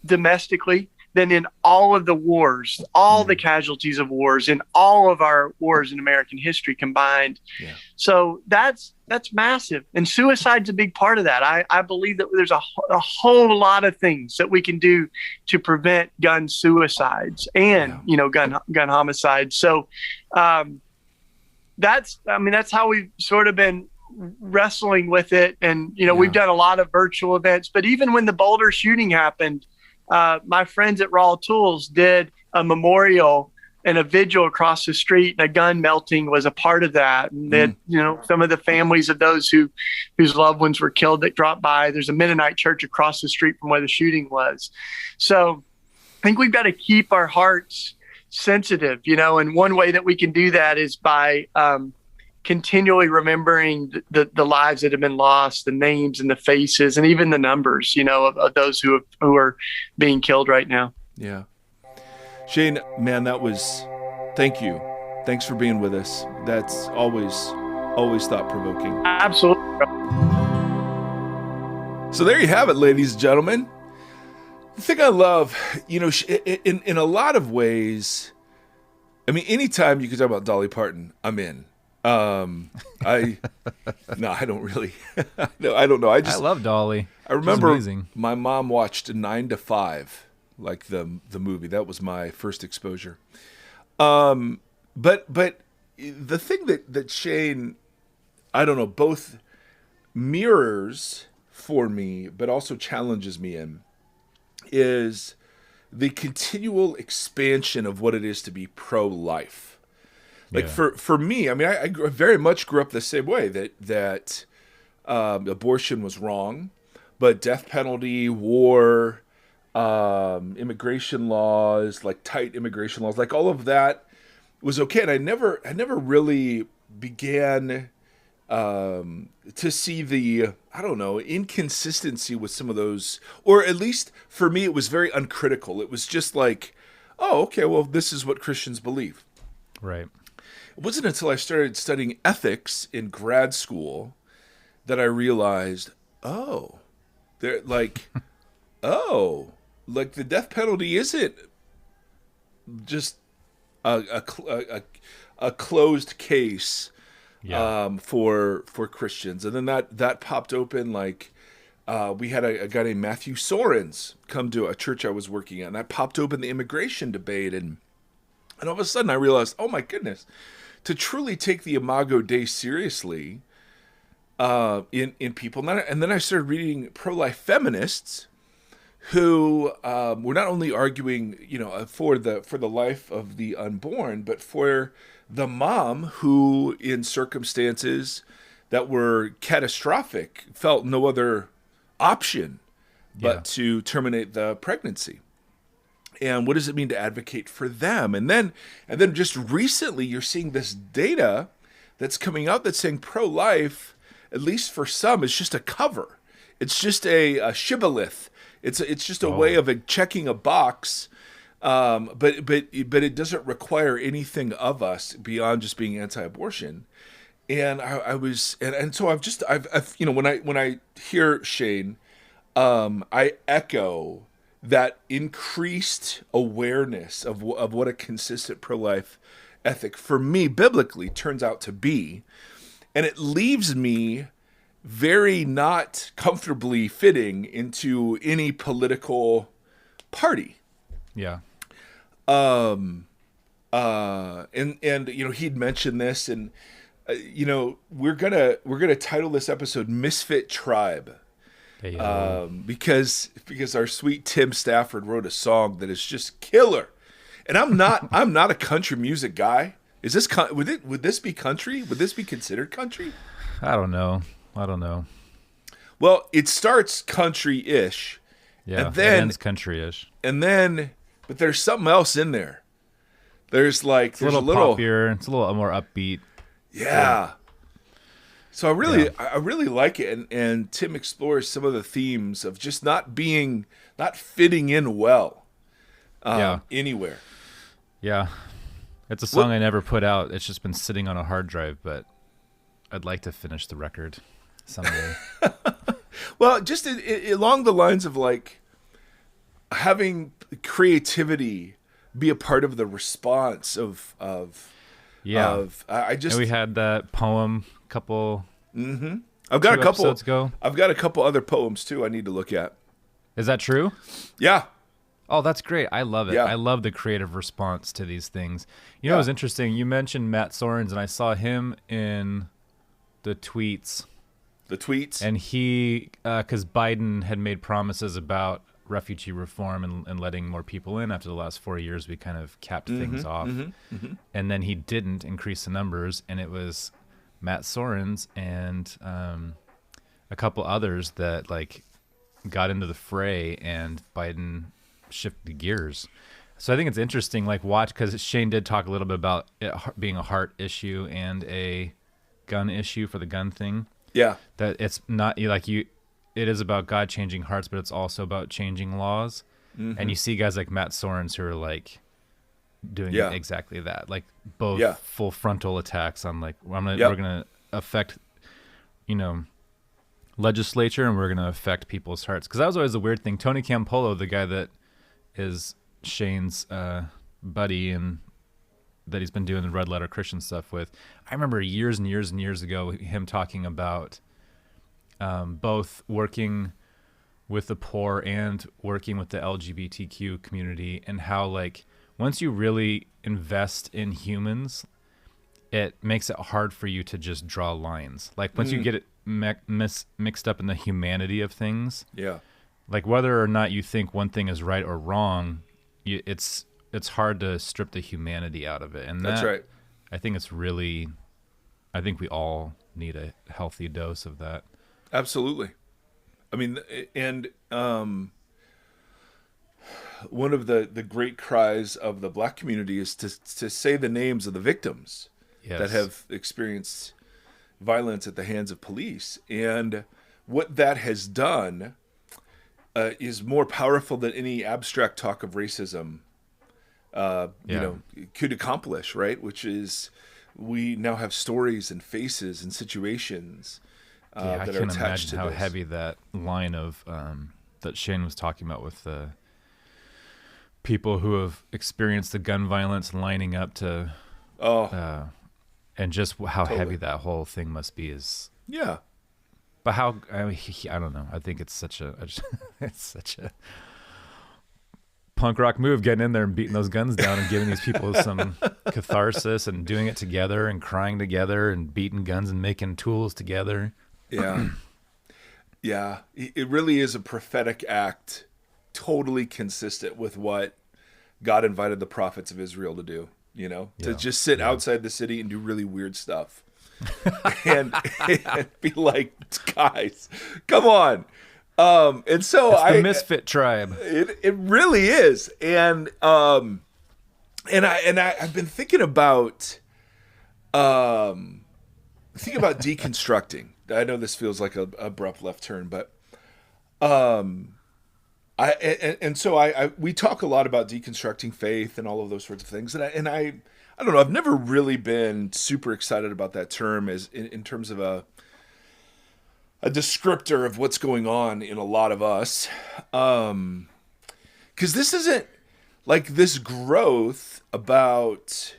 domestically than in all of the wars, all the casualties of wars, in all of our wars in American history combined. Yeah. So that's massive. And suicide's a big part of that. I believe that there's a whole lot of things that we can do to prevent gun suicides and, gun homicides. So that's how we've sort of been wrestling with it. And, we've done a lot of virtual events, but even when the Boulder shooting happened, my friends at Raw Tools did a memorial and a vigil across the street, and a gun melting was a part of that. And then, some of the families of those whose loved ones were killed that dropped by. There's a Mennonite church across the street from where the shooting was. So I think we've got to keep our hearts sensitive, and one way that we can do that is by continually remembering the lives that have been lost, the names and the faces, and even the numbers, of those who are being killed right now. Yeah. Shane, man, thank you. Thanks for being with us. That's always thought-provoking. Absolutely. So there you have it, ladies and gentlemen. The thing I love, in a lot of ways, I mean, anytime you can talk about Dolly Parton, I'm in. I don't really. No, I don't know. I love Dolly. I remember my mom watched 9 to 5, like the movie. That was my first exposure. But the thing that Shane, I don't know, both mirrors for me, but also challenges me in, is the continual expansion of what it is to be pro-life. Like for me, I mean, I very much grew up the same way, that abortion was wrong, but death penalty, war, immigration laws, like tight immigration laws, like all of that was okay. And I never really began to see the, inconsistency with some of those, or at least for me, it was very uncritical. It was just like, oh, okay, well, this is what Christians believe. Right. It wasn't until I started studying ethics in grad school that I realized, the death penalty isn't just a closed case for Christians. And then that popped open, we had a guy named Matthew Sorens come to a church I was working at, and that popped open the immigration debate, and all of a sudden I realized, oh my goodness, to truly take the Imago Dei seriously in people. And then I started reading pro-life feminists who were not only arguing, for the life of the unborn, but for the mom who, in circumstances that were catastrophic, felt no other option but to terminate the pregnancy. And what does it mean to advocate for them? And then just recently, you're seeing this data that's coming out that's saying pro-life, at least for some, is just a cover. It's just a shibboleth. It's just a way of checking a box, but it doesn't require anything of us beyond just being anti-abortion. And so I've when I hear Shane, I echo that increased awareness of what a consistent pro-life ethic for me biblically turns out to be. And it leaves me very not comfortably fitting into any political party. Yeah. And he'd mentioned this, and we're gonna title this episode Misfit Tribe. Because our sweet Tim Stafford wrote a song that is just killer, and I'm not a country music guy. Is this would this be country? Would this be considered country? I don't know. Well, it starts country-ish. Yeah, and then it ends country-ish. And then, but there's something else in there. There's a little poppier. It's a little more upbeat. Yeah. So I really like it. And Tim explores some of the themes of just not fitting in well anywhere. Yeah. It's a song I never put out. It's just been sitting on a hard drive, but I'd like to finish the record someday. Well, just along the lines of like having creativity be a part of the response of and we had that poem couple. Mm-hmm. I've got a couple episodes ago. I've got a couple other poems too I need to look at. Is that true? Yeah. Oh, that's great. I love it. Yeah. I love the creative response to these things. You know, it was interesting. You mentioned Matt Soerens, and I saw him in the tweets. The tweets? And he, because Biden had made promises about refugee reform and letting more people in. After the last 4 years, we kind of capped things off. And then he didn't increase the numbers, and it was Matt Soerens and a couple others that like got into the fray, and Biden shifted gears. So I think it's interesting, like watch, because Shane did talk a little bit about it being a heart issue and a gun issue for the gun thing. Yeah. That it's not it is about God changing hearts, but it's also about changing laws. And you see guys like Matt Soerens who are like doing exactly that, like both full frontal attacks on like, we're going to affect, legislature, and we're going to affect people's hearts. Because that was always the weird thing. Tony Campolo, the guy that is Shane's buddy and that he's been doing the Red Letter Christian stuff with, I remember years and years and years ago him talking about both working with the poor and working with the LGBTQ community, and how like once you really invest in humans, it makes it hard for you to just draw lines. Like once you get it mixed up in the humanity of things, like whether or not you think one thing is right or wrong, it's hard to strip the humanity out of it. And that's right. I think we all need a healthy dose of that. Absolutely. I mean, and one of the great cries of the Black community is to say the names of the victims that have experienced violence at the hands of police. And what that has done is more powerful than any abstract talk of racism could accomplish, right? Which is, we now have stories and faces and situations that are attached to this. I can't imagine how heavy that line of that Shane was talking about with the people who have experienced the gun violence lining up to, and just how heavy that whole thing must be is. Yeah. But how, I don't know. I think it's such a punk rock move, getting in there and beating those guns down and giving these people some catharsis and doing it together and crying together and beating guns and making tools together. Yeah. Yeah. It really is a prophetic act, totally consistent with what God invited the prophets of Israel to do, to just sit outside the city and do really weird stuff. and be like, guys, come on. And so it's the Misfit tribe. It really is. And I've been thinking about deconstructing. I know this feels like an abrupt left turn, but we talk a lot about deconstructing faith and all of those sorts of things. And I don't know, I've never really been super excited about that term as in terms of a descriptor of what's going on in a lot of us. Because this isn't like this growth about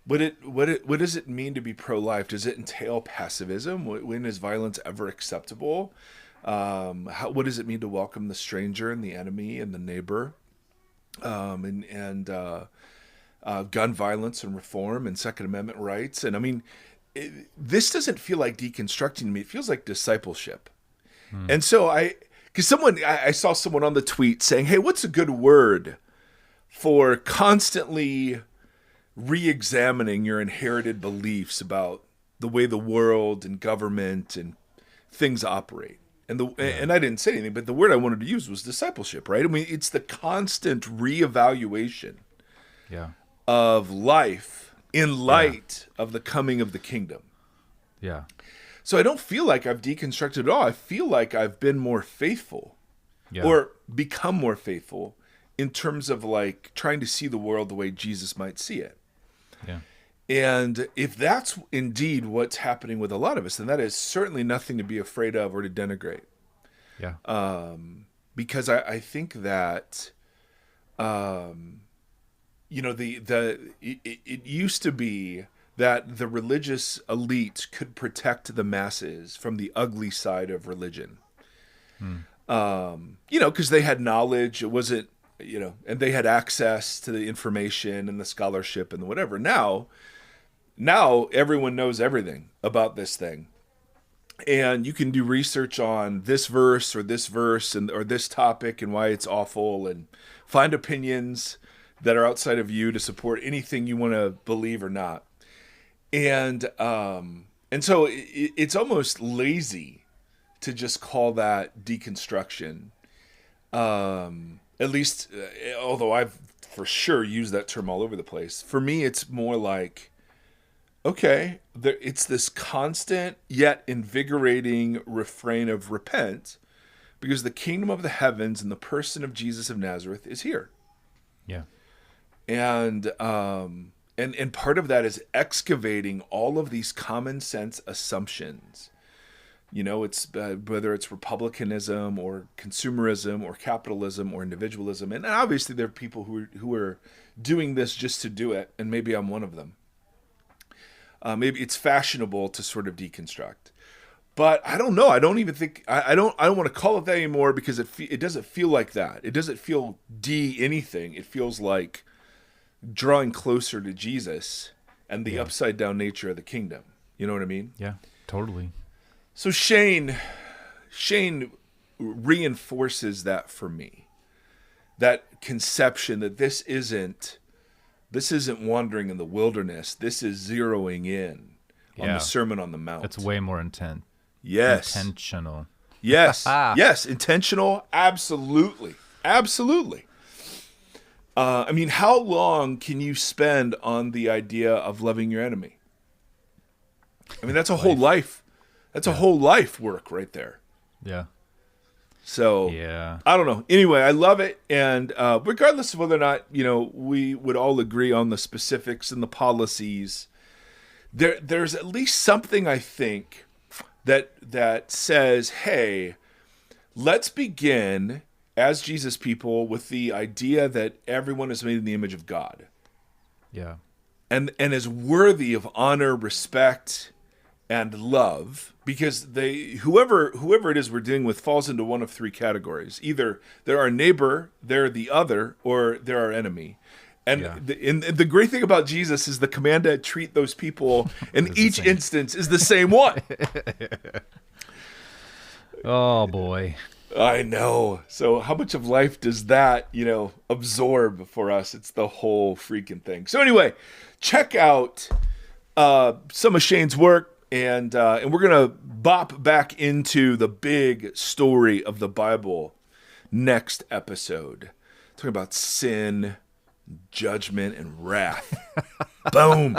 what does it mean to be pro-life? Does it entail pacifism? When is violence ever acceptable? What does it mean to welcome the stranger and the enemy and the neighbor? Gun violence and reform and Second Amendment rights. And I mean, this doesn't feel like deconstructing to me. It feels like discipleship. And so I saw someone on the tweet saying, hey, what's a good word for constantly re-examining your inherited beliefs about the way the world and government and things operate? and I didn't say anything, but the word I wanted to use was discipleship, right? I mean, it's the constant reevaluation of life in light of the coming of the kingdom. Yeah. So I don't feel like I've deconstructed at all. I feel like I've been more faithful or become more faithful in terms of like trying to see the world the way Jesus might see it. Yeah. And if that's indeed what's happening with a lot of us, then that is certainly nothing to be afraid of or to denigrate. Yeah. Because I think that, it used to be that the religious elite could protect the masses from the ugly side of religion. Because they had knowledge. It wasn't, and they had access to the information and the scholarship and the whatever. Now everyone knows everything about this thing. And you can do research on this verse or this topic and why it's awful, and find opinions that are outside of you to support anything you want to believe or not. And so it's almost lazy to just call that deconstruction. At least, although I've for sure used that term all over the place. For me, it's more like, okay, it's this constant yet invigorating refrain of repent, because the kingdom of the heavens in the person of Jesus of Nazareth is here. Yeah. And part of that is excavating all of these common sense assumptions. It's whether it's republicanism or consumerism or capitalism or individualism. And obviously there are people who are doing this just to do it. And maybe I'm one of them. Maybe it's fashionable to sort of deconstruct, but I don't know. I don't even think, I don't want to call it that anymore, because it doesn't feel like that. It doesn't feel anything. It feels like drawing closer to Jesus and the upside down nature of the kingdom. You know what I mean? Yeah, totally. So Shane reinforces that for me, that conception that this isn't wandering in the wilderness. This is zeroing in on the Sermon on the Mount. It's way more intentional. Yes. Yes. Intentional. Absolutely. I mean, how long can you spend on the idea of loving your enemy? I mean, that's a whole life. That's a whole life work right there. Yeah. So, I don't know. Anyway, I love it. And regardless of whether or not, we would all agree on the specifics and the policies, there's at least something, I think, that says, hey, let's begin as Jesus people with the idea that everyone is made in the image of God. Yeah. And is worthy of honor, respect, and love, because whoever it is we're dealing with falls into one of three categories. Either they're our neighbor, they're the other, or they're our enemy. And the great thing about Jesus is the command to treat those people in each instance is the same one. Oh boy. I know. So how much of life does that, absorb for us? It's the whole freaking thing. So anyway, check out some of Shane's work. And we're going to bop back into the big story of the Bible next episode. Talking about sin, judgment, and wrath. Boom.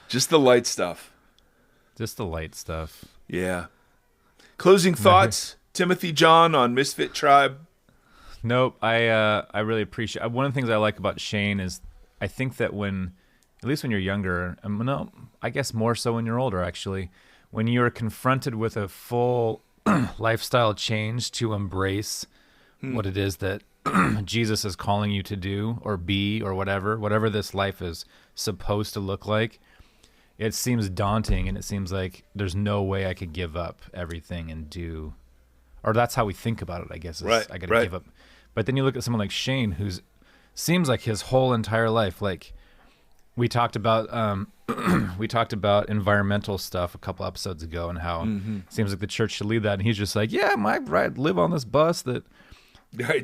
Just the light stuff. Yeah. Closing thoughts, Timothy John on Misfit Tribe. Nope. I really appreciate. One of the things I like about Shane is I think that at least when you're younger, I guess more so when you're older, actually, when you're confronted with a full lifestyle change to embrace what it is that Jesus is calling you to do or be or whatever this life is supposed to look like, it seems daunting, and it seems like there's no way I could give up everything and do, or that's how we think about it, I guess. Right, I got to give up. But then you look at someone like Shane, who's seems like his whole entire life, like, we talked about environmental stuff a couple episodes ago, and how it seems like the church should lead that. And he's just like, live on this bus that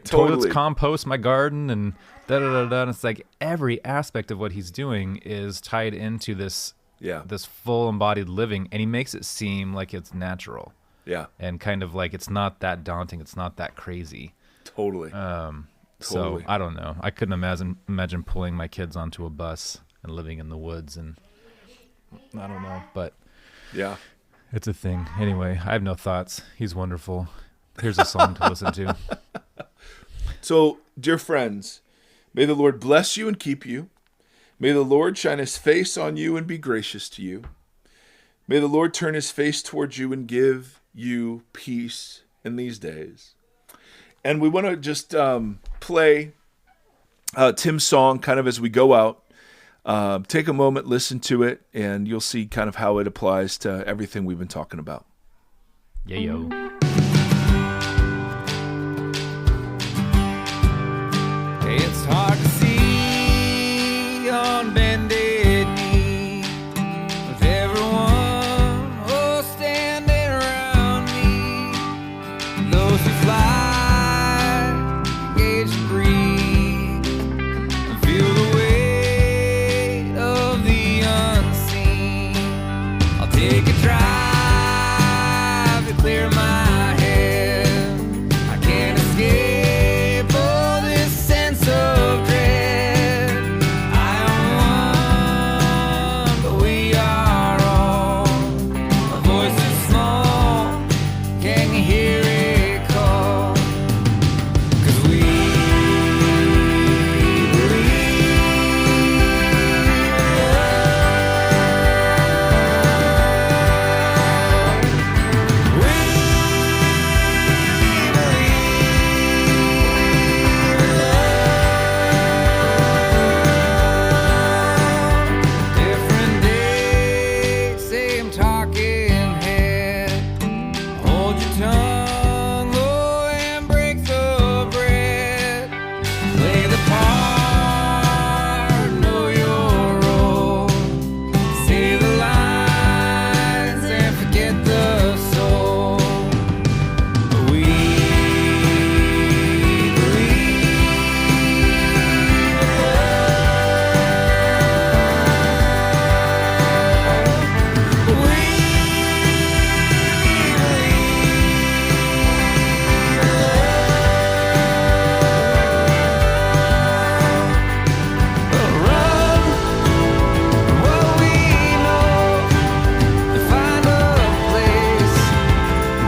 toilets compost my garden and da-da-da-da. And it's like every aspect of what he's doing is tied into this this full embodied living, and he makes it seem like it's natural. Yeah. And kind of like it's not that daunting, it's not that crazy. Totally. So I don't know. I couldn't imagine pulling my kids onto a bus and living in the woods, and I don't know, but yeah, it's a thing. Anyway, I have no thoughts. He's wonderful. Here's a song to listen to. So, dear friends, may the Lord bless you and keep you. May the Lord shine his face on you and be gracious to you. May the Lord turn his face towards you and give you peace in these days. And we want to just play Tim's song kind of as we go out. Take a moment, listen to it, and you'll see kind of how it applies to everything we've been talking about. Yeah, yo. It's hard to see on bended knee with everyone standing around me. Those who fly, engage and breathe, and feel the weight of the unseen. I'll take a drive to clear my head. I can't escape all this sense of dread. I am one, but we are all. Our voice is small, can you hear it call? 'Cause we different day, same talking head. Hold your tongue, oh, and break the bread. Play the part, know your role. Say the lines and forget the soul. We run what we know and find a place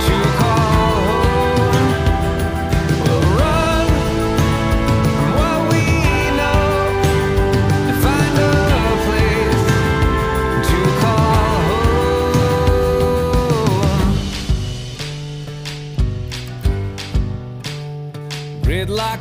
to call home. We'll run what we know and find a place to call home. Gridlock